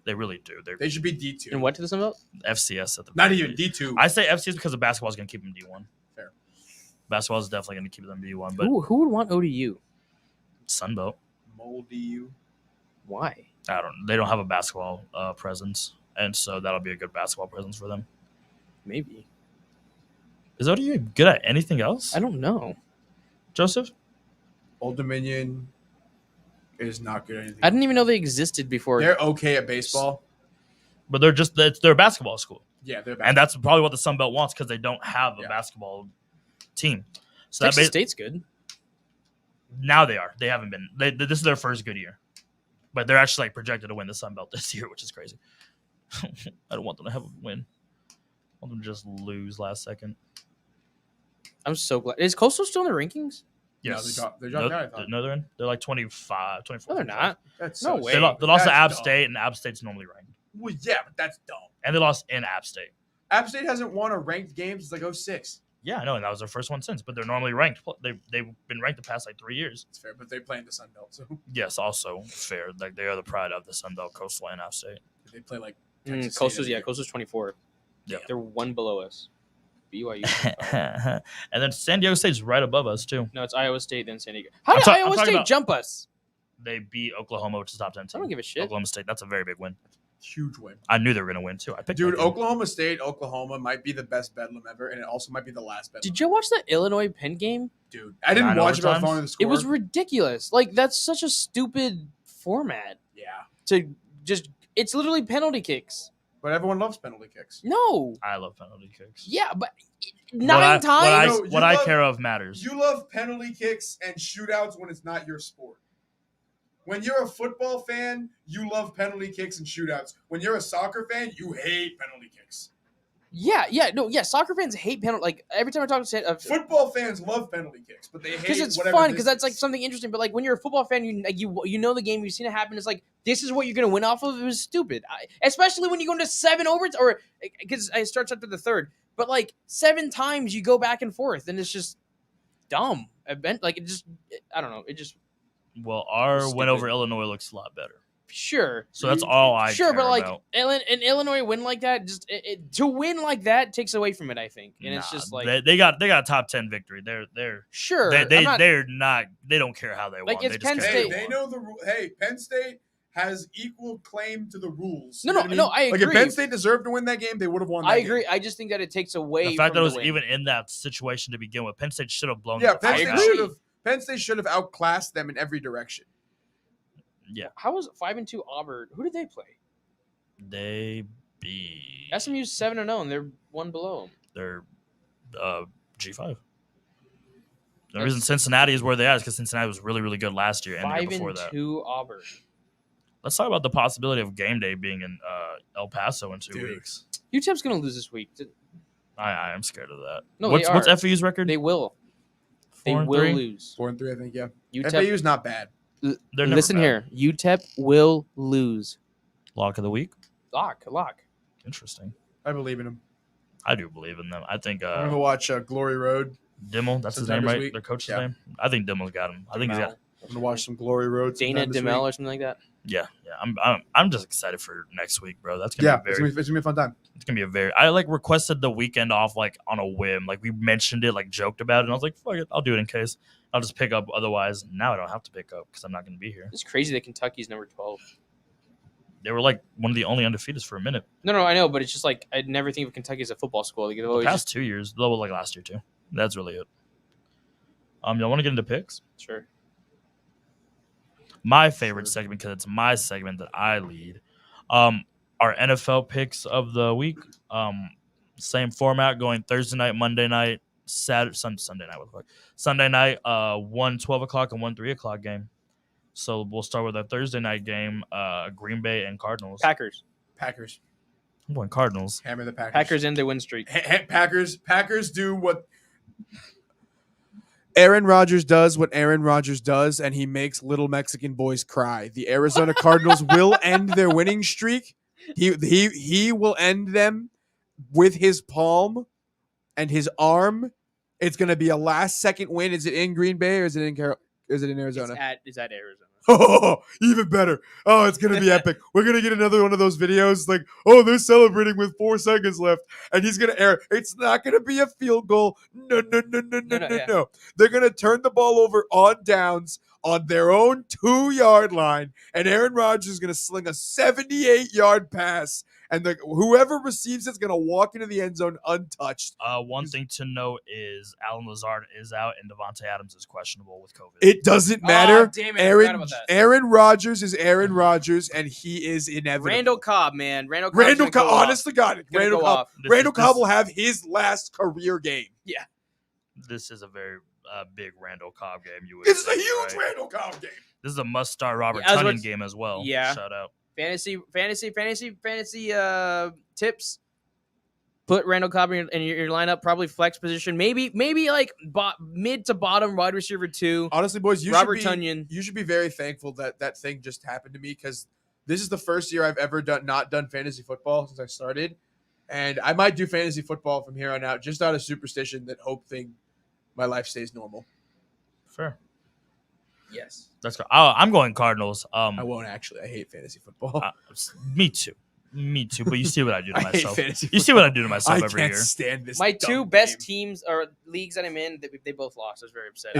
They really do. They should be D2. And what to the Sun Belt? FCS at the Not very even least. D2. I say FCS because the basketball is going to keep them D1. Fair. Basketball is definitely going to keep them D1, but Who would want ODU? Sunbelt. Moldy. Why? They don't have a basketball presence, and so that'll be a good basketball presence for them. Maybe. Is ODU good at anything else? I don't know. Joseph? Old Dominion is not good at anything. I didn't even know they existed before. They're okay at baseball. But they're a basketball school. Yeah, they're And that's probably what the Sun Belt wants because they don't have a Yeah. basketball team. So Texas State's good. now they are. They haven't been. This is their first good year. But they're actually projected to win the Sun Belt this year, which is crazy. I don't want them to have a win. I want them to just lose last second. I'm so glad. Is Coastal still in the rankings? No, Yes. they dropped out, I thought. No, they're in. They're 25, 24. No, they're not. That's No so way. They stupid. lost to That's App dumb. State, and App State's normally ranked. Well, yeah, but that's dumb. And they lost in App State. App State hasn't won a ranked game since 06. Yeah, I know, and that was their first one since. But they're normally ranked. They've been ranked the past 3 years. It's fair, but they play in the Sun Belt, so Yes, also fair. They are the pride of the Sun Belt, Coastal, and App State. they play Texas State Coastal's every year. Coastal's 24. Yeah. They're one below us. BYU. And then San Diego State's right above us too. No, it's Iowa State, then San Diego. How I'm did ta- I'm Iowa talking State about- jump us? They beat Oklahoma, which is top 10 team. I don't give a shit. Oklahoma State, that's a very big win. Huge win. I knew they were going to win too. I picked Dude, that game. Oklahoma State, Oklahoma might be the best bedlam ever, and it also might be the last bedlam. Did you watch that Illinois Penn game? Dude, I didn't 9 watch it, but I was overtimes? following the score. It was ridiculous. That's such a stupid format Yeah, to just. It's literally penalty kicks. but everyone loves penalty kicks. No. I love penalty kicks. Yeah, but What 9 times. No, you What I love- care of matters. You love penalty kicks and shootouts when it's not your sport. When you're a football fan, you love penalty kicks and shootouts. When you're a soccer fan, you hate penalty kicks. Yeah. Soccer fans hate penalty. Every time I talk to Football fans love penalty kicks, but they hate because it's whatever fun this because that's is. something interesting. But when you're a football fan, you know the game, you've seen it happen. It's this is what you're gonna win off of. It was stupid, especially when you go into 7 overs or because it starts after the third. But 7 times you go back and forth, and it's just dumb. I don't know. It just Well, our Stupid. win over Illinois looks a lot better. sure. So that's all I Sure, care but about. an Illinois win like that, just to win like that takes away from it. I think, and it's Nah, just they got a top 10 victory. They're sure. they're not. They don't care how they won. Like, it's They just Penn care Hey, State. they know the rule. Hey, Penn State has equal claim to the rules. No, You know what no, I mean? I Like if agree. Penn State deserved to win that game, they would have won. That I game. agree. I just think that it takes away The fact from that it was the win. even in that situation to begin with, Penn State should have blown. Yeah, the Penn I State fuck agree. out. should have. Penn State should have outclassed them in every direction. Yeah, How was 5-2 Auburn? Who did they play? they be? SMU's 7-0, and they're one below them. They're G5. The reason Cincinnati is where they are is because Cincinnati was really, really good last year and the year before that. 5-2 Auburn. Let's talk about the possibility of game day being in El Paso in 2 weeks. UTEP's going to lose this week. I am scared of that. No, what's FAU's record? They will. They will 4-3? lose. 4-3, I think. Yeah. UTEP, FAU's not bad. They're never listen bad. here. UTEP will lose. Lock of the week. Lock. Interesting. I believe in him. I do believe in them. I think I'm gonna watch Glory Road. Dimmel, that's his name, September's right? week. Their coach's Yeah. name. I think Dimmel's got him. I think he's got. I'm gonna watch some Glory Road. Dana sometime this DeMel week. or something like that. Yeah. I'm just excited for next week, bro. That's gonna be it's gonna be a fun time. It's gonna be a very. I requested the weekend off on a whim. We mentioned it, joked about it, and I was like, "Fuck it, I'll do it in case. I'll just pick up. Otherwise, now I don't have to pick up because I'm not gonna be here." It's crazy that Kentucky's number 12. They were one of the only undefeateds for a minute. No, I know, but it's just I'd never think of Kentucky as a football school. The past 2 years, though, last year too. That's really it. Y'all want to get into picks? Sure. My favorite segment, because it's my segment that I lead. Our NFL picks of the week. Same format, going Thursday night, Monday night, Sunday night. What the fuck? Sunday night, 1 12 o'clock and 1 3 o'clock game. So we'll start with our Thursday night game, Green Bay and Cardinals. Packers. I'm going Cardinals. Hammer the Packers. Packers end their win streak. Packers do what Aaron Rodgers does, and he makes little Mexican boys cry. The Arizona Cardinals will end their winning streak. He will end them with his palm and his arm. It's going to be a last-second win. Is it in Green Bay or is it in Arizona? It's at Arizona. Oh, even better. Oh, it's going to be epic. We're going to get another one of those videos they're celebrating with 4 seconds left. And he's going to air. It's not going to be a field goal. No. Yeah. They're going to turn the ball over on downs on their own 2-yard line. And Aaron Rodgers is going to sling a 78-yard pass. And whoever receives it's going to walk into the end zone untouched. One thing to note is Alan Lazard is out and Devontae Adams is questionable with COVID. It doesn't matter. Oh, damn it, I forgot about that. Aaron Rodgers is Aaron Rodgers, and he is inevitable. Randall Cobb, man. Randall Cobb, honestly, got it. Randall Cobb will have his last career game. Yeah. This is a very big Randall Cobb game. It's a huge Randall Cobb game. This is a must-start Robert Tonyan game as well. Yeah. Shout out. Fantasy tips. Put Randall Cobb in your lineup, probably flex position. Maybe mid to bottom wide receiver 2. Honestly, boys, Tonyan. You should be very thankful that thing just happened to me because this is the first year I've ever not done fantasy football since I started. And I might do fantasy football from here on out just out of superstition that hoping my life stays normal. Fair. Yes. That's good. I'm going Cardinals. I won't actually. I hate fantasy football. Me too. But you see what I do to I myself. hate fantasy You see what I do to myself I every can't year. stand this. My dumb 2 best game. teams or leagues that I'm in, they both lost. I was very upset.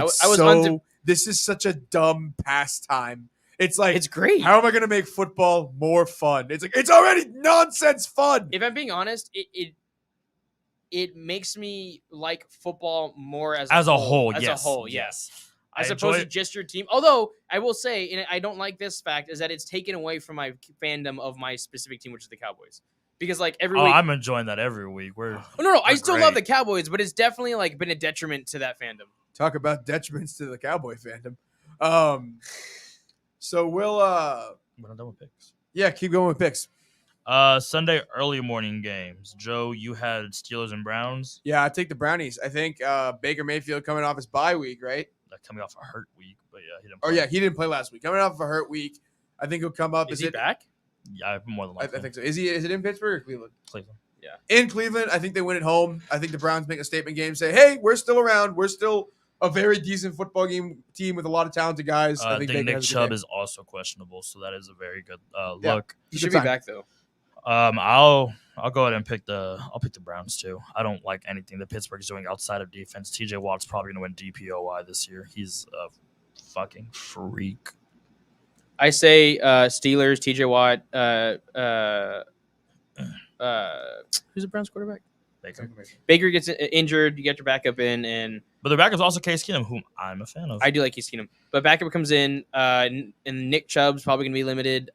This is such a dumb pastime. It's It's great. How am I going to make football more fun? It's already nonsense fun. If I'm being honest, it makes me like football more as a whole. Yes. As opposed to just your team. Although, I will say, and I don't like this fact, is that it's taken away from my fandom of my specific team, which is the Cowboys. Because, every week... I'm enjoying that every week. I still love the Cowboys, but it's definitely, been a detriment to that fandom. Talk about detriments to the Cowboy fandom. So we're not done with picks. Yeah, keep going with picks. Sunday early morning games. Joe, you had Steelers and Browns. Yeah, I take the Brownies. I think Baker Mayfield coming off his bye week, right? Coming off a hurt week, but yeah, he didn't. Oh yeah, he didn't play last week. Coming off of a hurt week, I think he'll come up. Is he back? Yeah, more than likely. I think so. Is it in Pittsburgh or Cleveland? Cleveland. Yeah. In Cleveland, I think they win at home. I think the Browns make a statement game, say, "Hey, we're still around. We're still a very decent football team with a lot of talented guys." I think Nick Chubb is also questionable, so that is a very good look. He should be back though. I'll go ahead and pick the Browns too. I don't like anything that Pittsburgh is doing outside of defense. TJ Watt's probably going to win DPOY this year. He's a fucking freak. I say Steelers, TJ Watt, who's the Browns quarterback? Baker gets injured, you get your backup in, but the backup's also Case Keenum, whom I'm a fan of. I do like Case Keenum, but backup comes in, and Nick Chubb's probably going to be limited.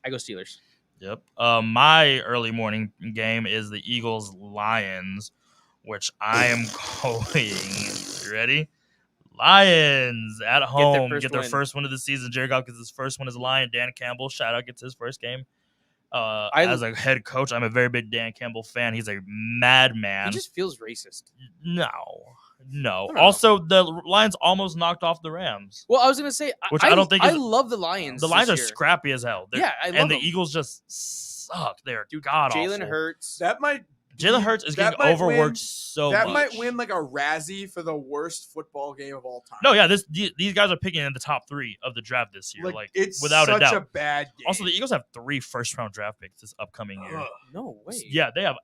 I go Steelers. Yep. My early morning game is the Eagles-Lions, which I am going. You ready? Lions at home get their win. first win of the season. Jared Goff gets his first win as a Lion. Dan Campbell, shout out, gets his first game as a head coach. I'm a very big Dan Campbell fan. He's a madman. He just feels racist. No. know. Also, the Lions almost knocked off the Rams. Well, I was gonna say, Which I don't think I is- love the Lions. The Lions are this year. scrappy as hell. Yeah, I love and the them. Eagles just suck. They're god awful. Jalen Hurts. Jalen Hurts is that getting might overworked win- so That much. might win like a Razzie for the worst football game of all time. No, yeah, these guys are picking in the top 3 of the draft this year, like it's without such a doubt. a bad game. Also, the Eagles have 3 first-round draft picks this upcoming year. No way. Yeah, they have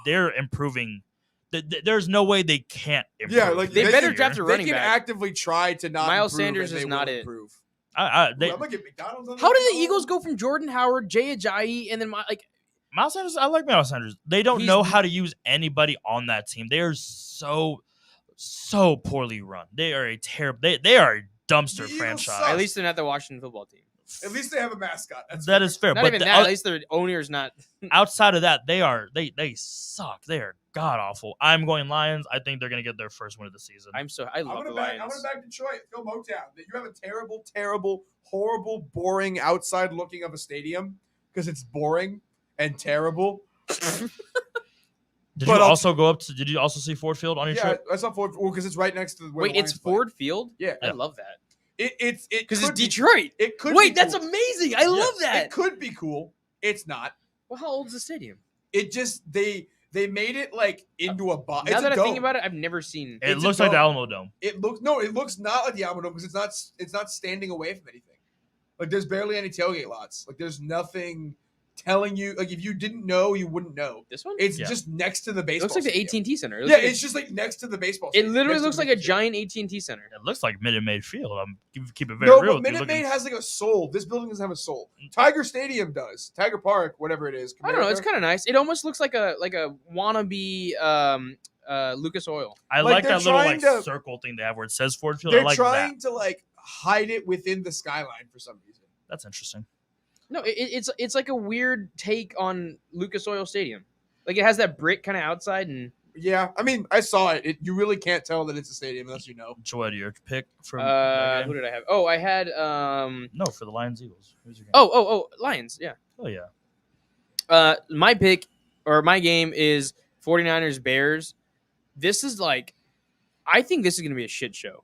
they're improving. There's no way they can't improve. Yeah, like They this better year. draft a they running can back. actively try to not. Miles improve, Sanders and is they not will it. Improve. I, I'm they, gonna get McDonald's on How did the that. Eagles go from Jordan Howard, Jay Ajayi, and then Miles Sanders, I like Miles Sanders. They don't He's- know how to use anybody on that team. They are so poorly run. They are a terrible. They are a dumpster The Eagles franchise. suck. at least they're not the Washington football team. At least they have a mascot. That is fair. Not but even the- that. At least their owner's not. outside of that, they suck. They are god awful. I'm going Lions. I think they're gonna get their first win of the season. I I'm love the gonna back Lions. Detroit. Go Motown. You have a terrible, horrible, boring outside looking of a stadium because it's boring and terrible. Did but you I'll- also go up to? Did you also see Ford Field on your Yeah, trip? that's not Ford. Well, because it's right next to the. Wait, it's Ford Field. Yeah. I love that It's because it's could be- Detroit. It could. Wait, be that's cool. amazing. I love that. It could be cool. It's not. Well, how old is the stadium? It just they made it like into a box. Now It's that a I dome. think about it, I've never seen. It It's a looks like the dome. Alamo Dome. It looks not like the Alamo Dome because it's not standing away from anything. Like there's barely any tailgate lots. Like there's nothing telling you. Like if you didn't know, you wouldn't know. This one. It's Yeah. just next to the It baseball. looks like the stadium. AT&T Center. It looks Yeah, like it's just like next to the baseball. it stadium, literally next to looks the like a baseball stadium. giant AT&T Center. It looks like Minute Maid Field. I'm keep it very No, real. but with you. Minute Maid Looking- has like a soul. This building doesn't have a soul. Tiger Stadium does. Tiger Park, whatever it is. I don't know. It's Comerica. kind of nice. It almost looks like a wannabe Lucas Oil. I like like they're that little trying like to- circle thing they have where it says Ford Field. They're I like trying that. to like hide it within the skyline for some reason. That's interesting. No, it's like a weird take on Lucas Oil Stadium. Like it has that brick kind of outside and Yeah, I mean, I saw it. You really can't tell that it's a stadium unless you know. Joy, your pick from that who game? did I have? Oh, I had No, for the Lions Eagles. Who's your game? oh Lions. Yeah. Oh yeah. My pick or my game is 49ers Bears. This is like, I think this is going to be a shit show.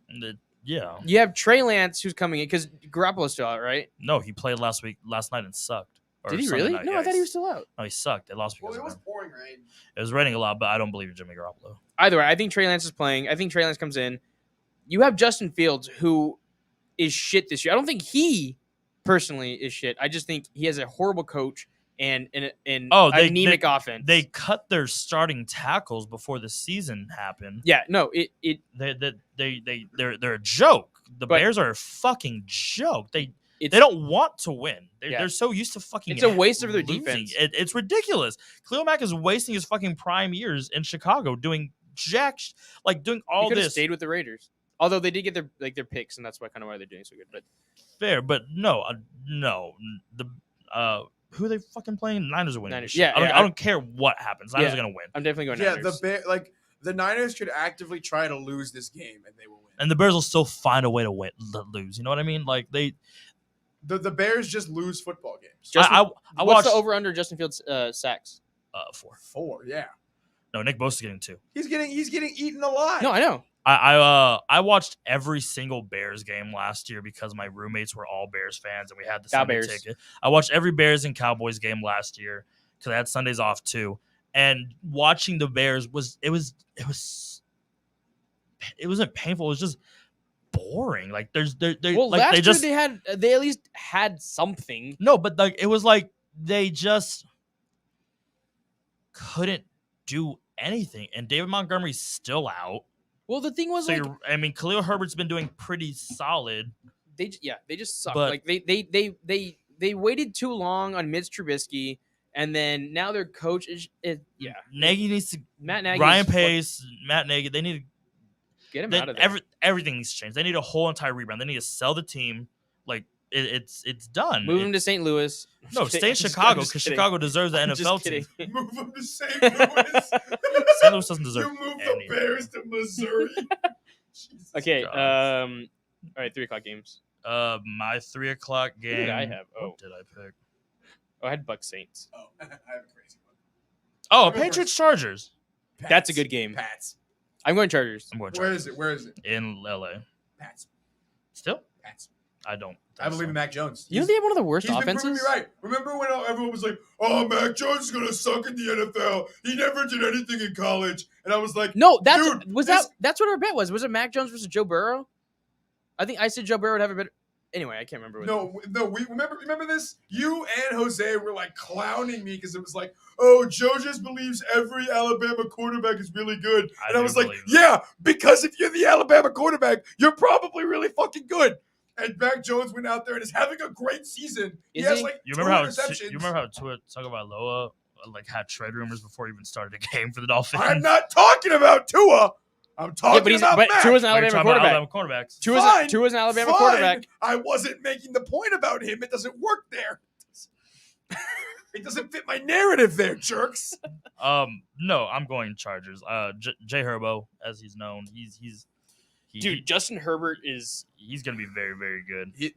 Yeah. You have Trey Lance who's coming in because Garoppolo's still out, right? No, he played last night and sucked. Or Did he Sunday really? night. No, Yeah, I thought he was still out. No, he sucked. They lost Well, because it of was him. pouring rain. It was raining a lot, but I don't believe in Jimmy Garoppolo. Either way, I think Trey Lance is playing. I think Trey Lance comes in. You have Justin Fields who is shit this year. I don't think he personally is shit. I just think he has a horrible coach and an anemic offense. They cut their starting tackles before the season happened. yeah, no, They're a joke. The But- Bears are a fucking joke. They it's don't want to win. Yeah. They're so used to fucking. It's a waste of their losing. defense. It's ridiculous. Khalil Mack is wasting his fucking prime years in Chicago doing doing he all could have this. stayed with the Raiders. Although they did get their picks, and that's why they're doing so good. But Fair, but no. The who are they fucking playing? Niners are winning. Niners, this shit. yeah, I don't care what happens. Niners Yeah. are gonna win. I'm definitely going Yeah, Niners. the Niners could actively try to lose this game and they will win. And the Bears will still find a way to lose. You know what I mean? Like they. The Bears just lose football games. Justin, I what's watched the over under Justin Fields sacks? 4. 4, yeah. No, Nick Bosa's getting 2. He's getting eaten alive. No, I know. I watched every single Bears game last year because my roommates were all Bears fans and we had the Sunday Bears. ticket. I watched every Bears and Cowboys game last year because I had Sundays off too. And watching the Bears it wasn't painful. It was just boring. Like they Well, like last they just year they at least had something. no, but like it was like they just couldn't do anything. And David Montgomery's still out. Well, the thing was So Khalil Herbert's been doing pretty solid. they just suck. But- Like they waited too long on Mitch Trubisky, and then now their coach is Nagy needs to. Matt Nagy. Ryan Pace, Matt Nagy. They need get him to. out of there. Everything needs to change. They need a whole entire rebrand. They need to sell the team. Like it's done. Move him to St. Louis. No, stay in Chicago because Chicago deserves the NFL team. Move him to St. Louis. St. Louis doesn't deserve You move anything. the Bears to Missouri. Jesus Okay. God. All right. 3:00 games. My 3:00 game. Who did I have? Oh, What did I pick? I had Bucks Saints. Oh, I have a crazy one. Oh, Remember- Patriots Chargers Pats. That's a good game. Pats. I'm going Chargers. I'm going Where Chargers. is it? Where is it? In LA. Pats. Still? Pats. I don't. I believe in Mac Jones. You know they have one of the worst He's been proving offenses. me right. Remember when everyone was like, "Oh, Mac Jones is gonna suck in the NFL. He never did anything in college," and I was like, No, that's Dude, that's what our bet was. Was it Mac Jones versus Joe Burrow? I think I said Joe Burrow would have a better. Anyway, I can't remember. What "No, we remember this. You and Jose were like clowning me because it was like, oh, Joe just believes every Alabama quarterback is really good," and I do was like, believe that. "Yeah, because if you're the Alabama quarterback, you're probably really fucking good." And Mac Jones went out there and is having a great season. He Is has he? like You 2 remember how interceptions. you remember how Tua Tagovailoa like had trade rumors before he even started a game for the Dolphins? I'm not talking about Tua. I'm talking about Mac. Tua's an Wait, you're Alabama talking about quarterback. Alabama quarterbacks. Fine, Tua's an Alabama Fine. quarterback. I wasn't making the point about him. It doesn't work there. It doesn't fit my narrative there, jerks. No, I'm going Chargers. Jay Herbo, as he's known, Dude, Justin Herbert is. he's gonna be very, very good. He-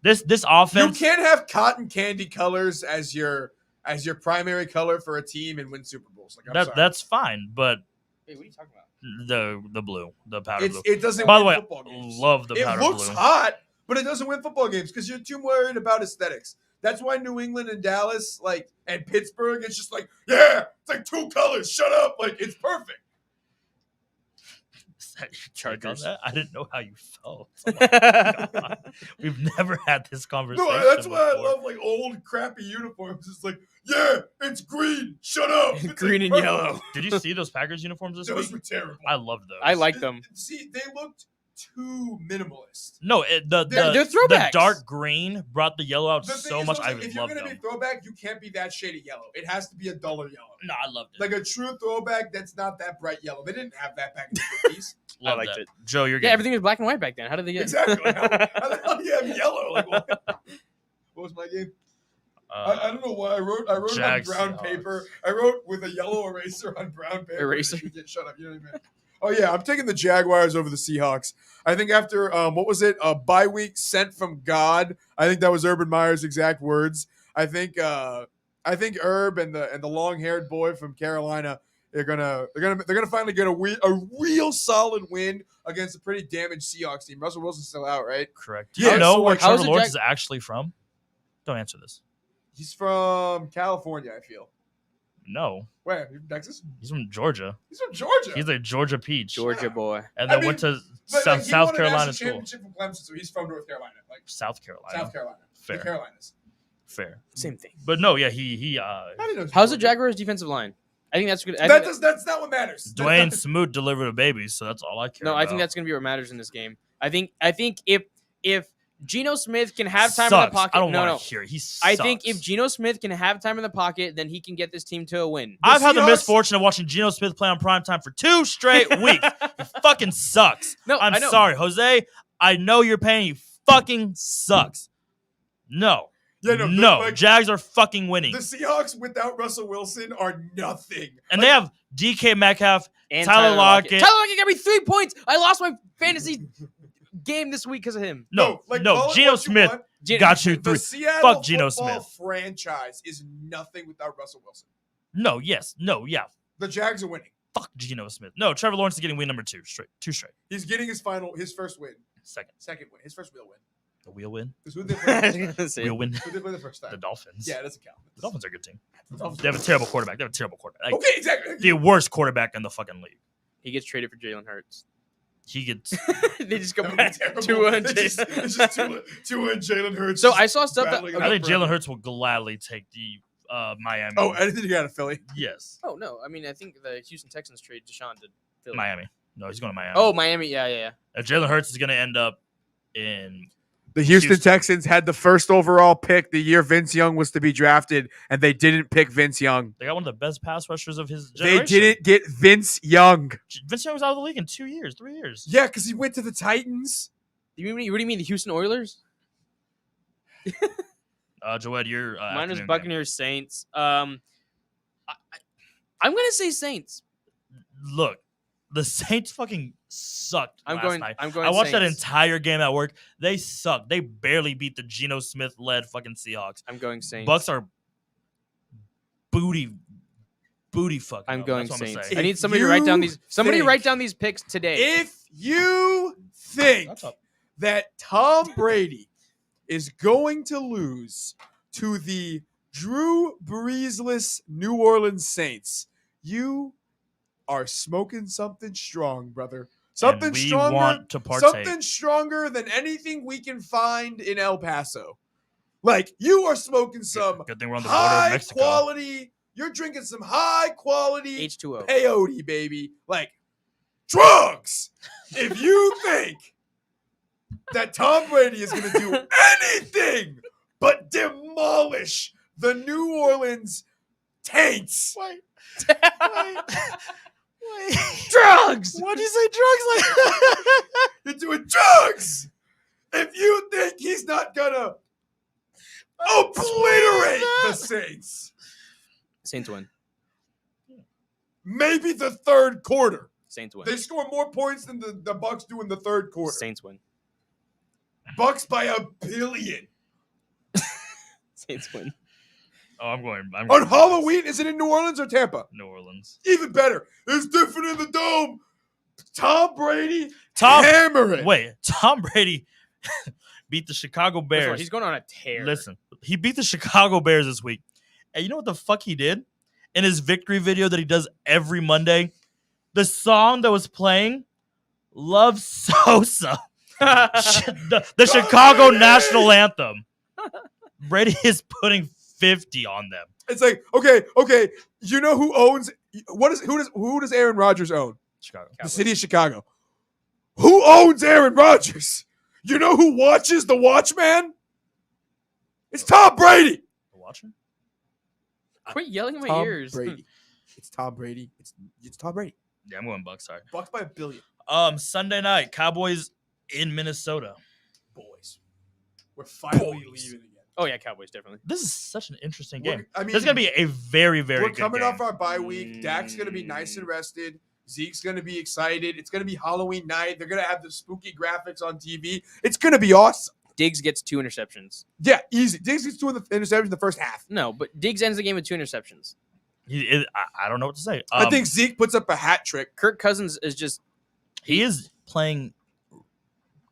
This You offense. can't have cotton candy colors as your primary color for a team and win Super Bowls. Like, I'm sorry. That's fine, but Wait, what are you talking about? the blue, the powder blue. It doesn't By the win way, football games. love the It powder looks blue. hot, but it doesn't win football games because you're too worried about aesthetics. That's why New England and Dallas, and Pittsburgh, it's just like, yeah, it's like 2 colors. Shut up. Like, it's perfect. Is that your take on Chargers. that? I didn't know how you felt. Oh my God. We've never had this conversation. No, that's why I before. love like old crappy uniforms. It's like, yeah, it's green. Shut up. It's Green like, and purple. yellow. Did you see those Packers uniforms this Those week? were terrible. I loved those. I like them. See, they looked too minimalist. No, They're the throwbacks. dark green brought the yellow out The thing so is, much. though, I if you're loved gonna them. be throwback, you can't be that shade of yellow. It has to be a duller yellow. No, I loved it. Like a true throwback that's not that bright yellow. They didn't have that back in the 50s. Loved liked that. it. Joe, you're Yeah, getting everything was black and white back then. How did they get Exactly. Like, how the hell do you have yellow? Like, what was my game? I don't know why I wrote it on Jags, brown Seahawks. paper. I wrote with a yellow eraser on brown paper. Eraser? Shut up. You know what I mean? Oh yeah, I'm taking the Jaguars over the Seahawks. I think after what was it? A bye week sent from God. I think that was Urban Meyer's exact words. I think Herb and the long-haired boy from Carolina they're gonna finally get a real solid win against a pretty damaged Seahawks team. Russell Wilson's still out, right? correct. Yeah, Do you know so, where like, how is Trevor the Lawrence Jag- is actually from? Don't answer this. He's from California, I feel. No, Where? Texas? he's from Georgia. He's from Georgia. He's a Georgia peach, Georgia boy. and I then mean, went to But, South, he South won a Carolina national school. championship from Clemson, so he's from North Carolina, like South Carolina. South Carolina, Fair. the Carolinas. Fair. Same thing. But no, yeah, he I didn't know. How's the Jaguars' defensive line? I think that's good. That's not what matters. Dwayne Smoot delivered a baby, so that's all I care No, about. I think that's going to be what matters in this game. I think if Geno Smith can have time in the Sucks. pocket, I don't no. want to hear it. He sucks. I think if Geno Smith can have time in the pocket, then he can get this team to a win. I've had the Seahawks- misfortune of watching Geno Smith play on primetime for 2 straight weeks. He fucking sucks. No, I'm I know. sorry, Jose. I know you're paying. He fucking sucks. No. Yeah, No. like, Jags are fucking winning. the Seahawks without Russell Wilson are nothing. And they have DK Metcalf. And Tyler Lockett. Tyler Lockett got me 3 points. I lost my fantasy game this week because of him. No, call no. it Geno what you Smith want. got you The 3. Seattle Fuck Geno football Smith. franchise is nothing without Russell Wilson. No, yes. No, yeah. The Jags are winning. Fuck Geno Smith. No, Trevor Lawrence is getting win number 2 straight. 2 straight. He's getting his first win. Second Win. His first real win. The wheel win. 'Cause who did they play the first time? See. Wheel win. Who did they play the first The time? Dolphins. Yeah, it doesn't count. The Dolphins are a good team. The Dolphins- They have a terrible quarterback. Like, Okay, exactly. the worst quarterback in the fucking league. He gets traded for Jalen Hurts. He gets. They just go That would be back terrible. to It's just Tua and Jalen Hurts. So just I saw stuff that. battling it I out think forever. Jalen Hurts will gladly take the Miami. Oh, anything you got of Philly? yes, Oh no! I mean, I think the Houston Texans trade Deshaun to Philly. Miami. No, he's going to Miami. Oh, Miami. Yeah. Jalen Hurts is going to end up in. The Houston. Texans had the first overall pick the year Vince Young was to be drafted, and they didn't pick Vince Young. They got one of the best pass rushers of his generation. They didn't get Vince Young. Vince Young was out of the league in 2 years, 3 years. Yeah, because he went to the Titans. What do you mean the Houston Oilers? Joed, you're Mine is afternoon game. Buccaneers Saints. I'm gonna say Saints. Look, the Saints fucking sucked last night. I'm going. I watched that Saints. entire game at work. They sucked. They barely beat the Geno Smith led fucking Seahawks. I'm going Saints. Bucks are booty fucking. I'm up. going That's what I'm gonna Saints. say. I need somebody to write down these. Somebody think- write down these picks today. If you think That's up. that Tom Brady is going to lose to the Drew Breesless New Orleans Saints, you are smoking something strong, brother. Something And we stronger. want to partake. Something stronger than anything we can find in El Paso. Like, you are smoking some Good thing we're on the border of high Mexico. quality. You're drinking some high quality H2O. peyote, baby. Like, drugs. If you think that Tom Brady is going to do anything but demolish the New Orleans Taints. Wait. Drugs. Why'd you say drugs like that? You're doing drugs. If you think he's not going to obliterate the Saints, Saints win. maybe the third quarter. Saints win. They score more points than the Bucks do in the third quarter. Saints win. Bucks by 1 billion. Saints win. Oh, I'm going. On Halloween, is it in New Orleans or Tampa? New Orleans. Even better. It's different in the dome. Tom Brady Tom. hammering. Wait, Tom Brady beat the Chicago First of all, Bears. he's going on a tear. Listen, he beat the Chicago Bears this week. And you know what the fuck he did? In his victory video that he does every Monday, the song that was playing, Love Sosa, the Chicago national anthem. Brady is putting 50 on them. It's like, okay. You know who owns who does Aaron Rodgers own? Chicago. The city of Chicago. Who owns Aaron Rodgers? You know who watches the Watchman? It's Tom Brady. The Watcher? Quit yelling in my Tom ears. Brady. It's Tom Brady. It's Tom Brady. Yeah, I'm going Bucks. Sorry. Bucks by 1 billion. Sunday night, Cowboys in Minnesota. Boys. We're finally Boys. leaving again. Oh yeah, Cowboys definitely. This is such an interesting We're- game. I mean, This is gonna be a very, very we're good coming game. off our bye week. Dak's gonna be nice and rested. Zeke's gonna be excited. It's gonna be Halloween night. They're gonna have the spooky graphics on TV. It's gonna be awesome. Diggs gets 2 interceptions. Yeah, easy. Diggs gets 2 interceptions in the first half. No, but Diggs ends the game with 2 interceptions. I don't know what to say. I think Zeke puts up a hat trick. Kirk Cousins is just he is playing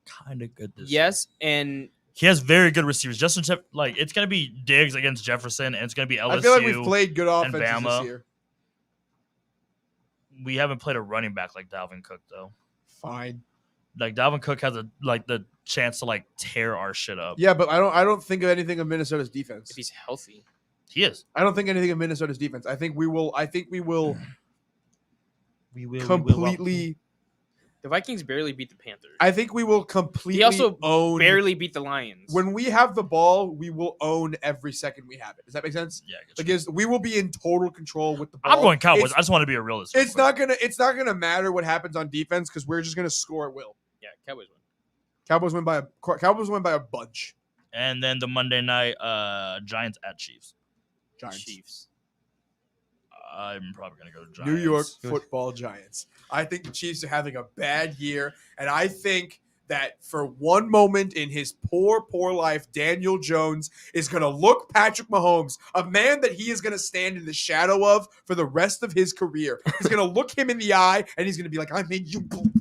kind of good this year. yes, and He has very good receivers. It's going to be Diggs against Jefferson, and it's going to be LSU. I feel like we've played good and offenses Bama. this year. We haven't played a running back like Dalvin Cook, though. Fine. Like, Dalvin Cook has the chance to, tear our shit up. Yeah, but I don't think of anything of Minnesota's defense. if he's healthy, He is. I don't think anything of Minnesota's defense. I think we will We will. completely. the Vikings barely beat the Panthers. I think we will completely He also own. barely beat the Lions. When we have the ball, we will own every second we have it. Does that make sense? Yeah, I get you. Because we will be in total control with the ball. I'm going Cowboys. It's, I just want to be a realist. it's not gonna matter what happens on defense because we're just gonna score at will. yeah, Cowboys win. Cowboys win by a bunch. And then the Monday night, Giants at Chiefs. Giants. Chiefs. I'm probably going to go to Giants. New York Football Giants. I think the Chiefs are having a bad year, and I think that for one moment in his poor life, Daniel Jones is going to look Patrick Mahomes, a man that he is going to stand in the shadow of for the rest of his career. He's going to look him in the eye, and he's going to be like, I made you blink.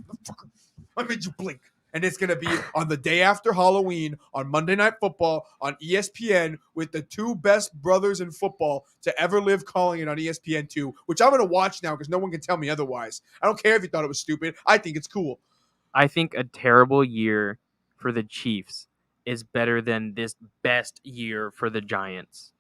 I made you blink. And it's going to be on the day after Halloween on Monday Night Football on ESPN with the 2 best brothers in football to ever live calling it on ESPN2, which I'm going to watch now because no one can tell me otherwise. I don't care if you thought it was stupid. I think it's cool. I think a terrible year for the Chiefs is better than this best year for the Giants.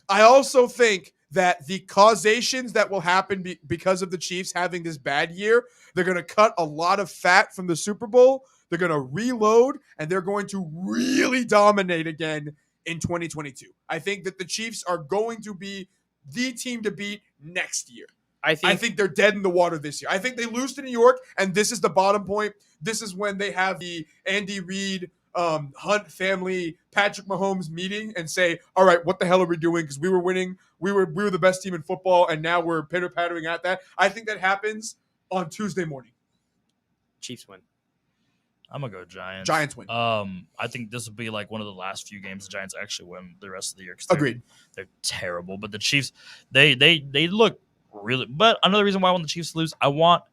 I also think that the causations that will happen because of the Chiefs having this bad year, they're going to cut a lot of fat from the Super Bowl. They're going to reload, and they're going to really dominate again in 2022. I think that the Chiefs are going to be the team to beat next year. I think they're dead in the water this year. I think they lose to New York, and this is the bottom point. This is when they have the Andy Reid Hunt family Patrick Mahomes meeting and say, all right, what the hell are we doing? Because we were winning. We were the best team in football, and now we're pitter-pattering at that. I think that happens on Tuesday morning. Chiefs win. I'm gonna go Giants. Giants win. I think this will be like one of the last few games the Giants actually win the rest of the year. Agreed. They're terrible, but the Chiefs, they look really. But another reason why I want the Chiefs to lose, I want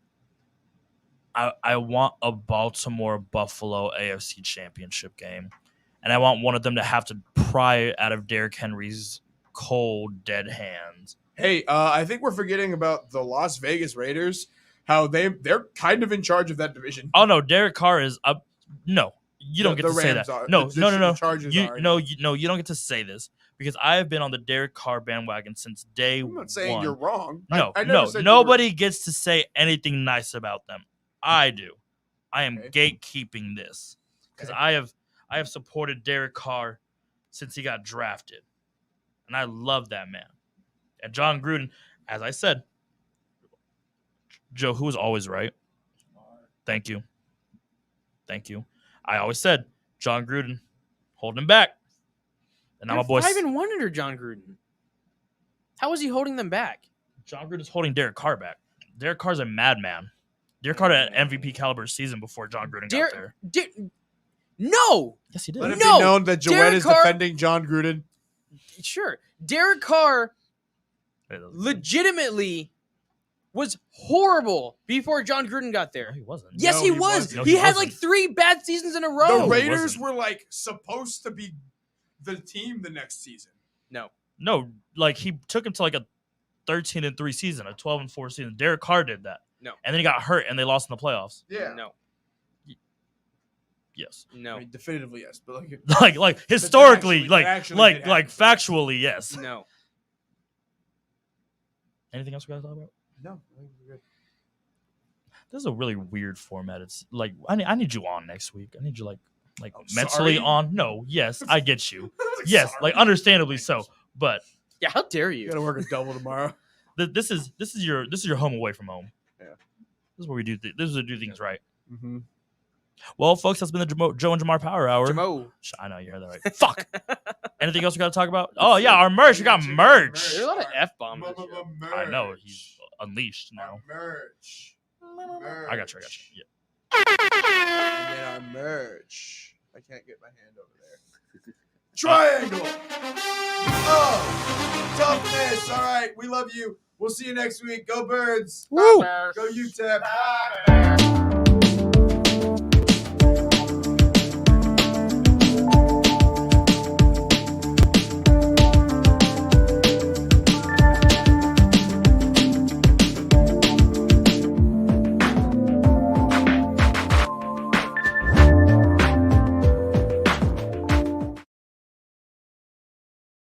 a Baltimore Buffalo AFC Championship game, and I want one of them to have to pry out of Derrick Henry's cold dead hands. Hey, I think we're forgetting about the Las Vegas Raiders. How they're kind of in charge of that division. Oh no, Derek Carr is up. No, you don't get to say that. Are. No. The Chargers are. You don't get to say this because I have been on the Derek Carr bandwagon since day one. I'm not saying you're wrong. No, I never said nobody gets to say anything nice about them. I do. I am gatekeeping this because I have supported Derek Carr since he got drafted, and I love that man. And John Gruden, as I said. Joe, who was always right? Thank you. I always said John Gruden holding him back, and now my boy 5-1 under John Gruden. How was he holding them back? John Gruden's holding Derek Carr back. Derek Carr's a madman. Derek Carr had an MVP caliber season before John Gruden got there. No. Yes, he did. Let it be known that Joette is defending John Gruden. Sure, Derek Carr legitimately was horrible before John Gruden got there. No, he wasn't. Yes, No, he he was. wasn't. No, he he had wasn't. like 3 bad seasons in a row. The he Raiders wasn't. were like supposed to be the team the next season. No, like he took him to like a 13-3 season, a 12-4 season. Derek Carr did that. No. And then he got hurt and they lost in the playoffs. Yeah. No. Yes. No. I mean, definitively yes, but like Like historically, that actually did like happen. factually, yes. No. Anything else we gotta talk about? no. I think we're good. This is a really weird format. It's like I need you on next week. I need you like I'm mentally sorry? on. No, yes, I get you. I was like, Yes, sorry. like understandably so. But Yeah, how dare You you? gotta work a double tomorrow. this is your home away from home. Yeah. This is where we do. This is where we do things right. Mm-hmm. Well, folks, that's been the Joe and Jamar Power Hour. Jamo. I know you heard that right. Fuck. Anything else we got to talk about? Oh yeah, our merch. We got merch. There's a lot of F-bombs. I know he's unleashed now. Merch. I got you. Yeah. And then our merch. I can't get my hand over there. Triangle. Oh, toughness. All right, we love you. We'll see you next week. Go Birds. Woo. Go UTEP.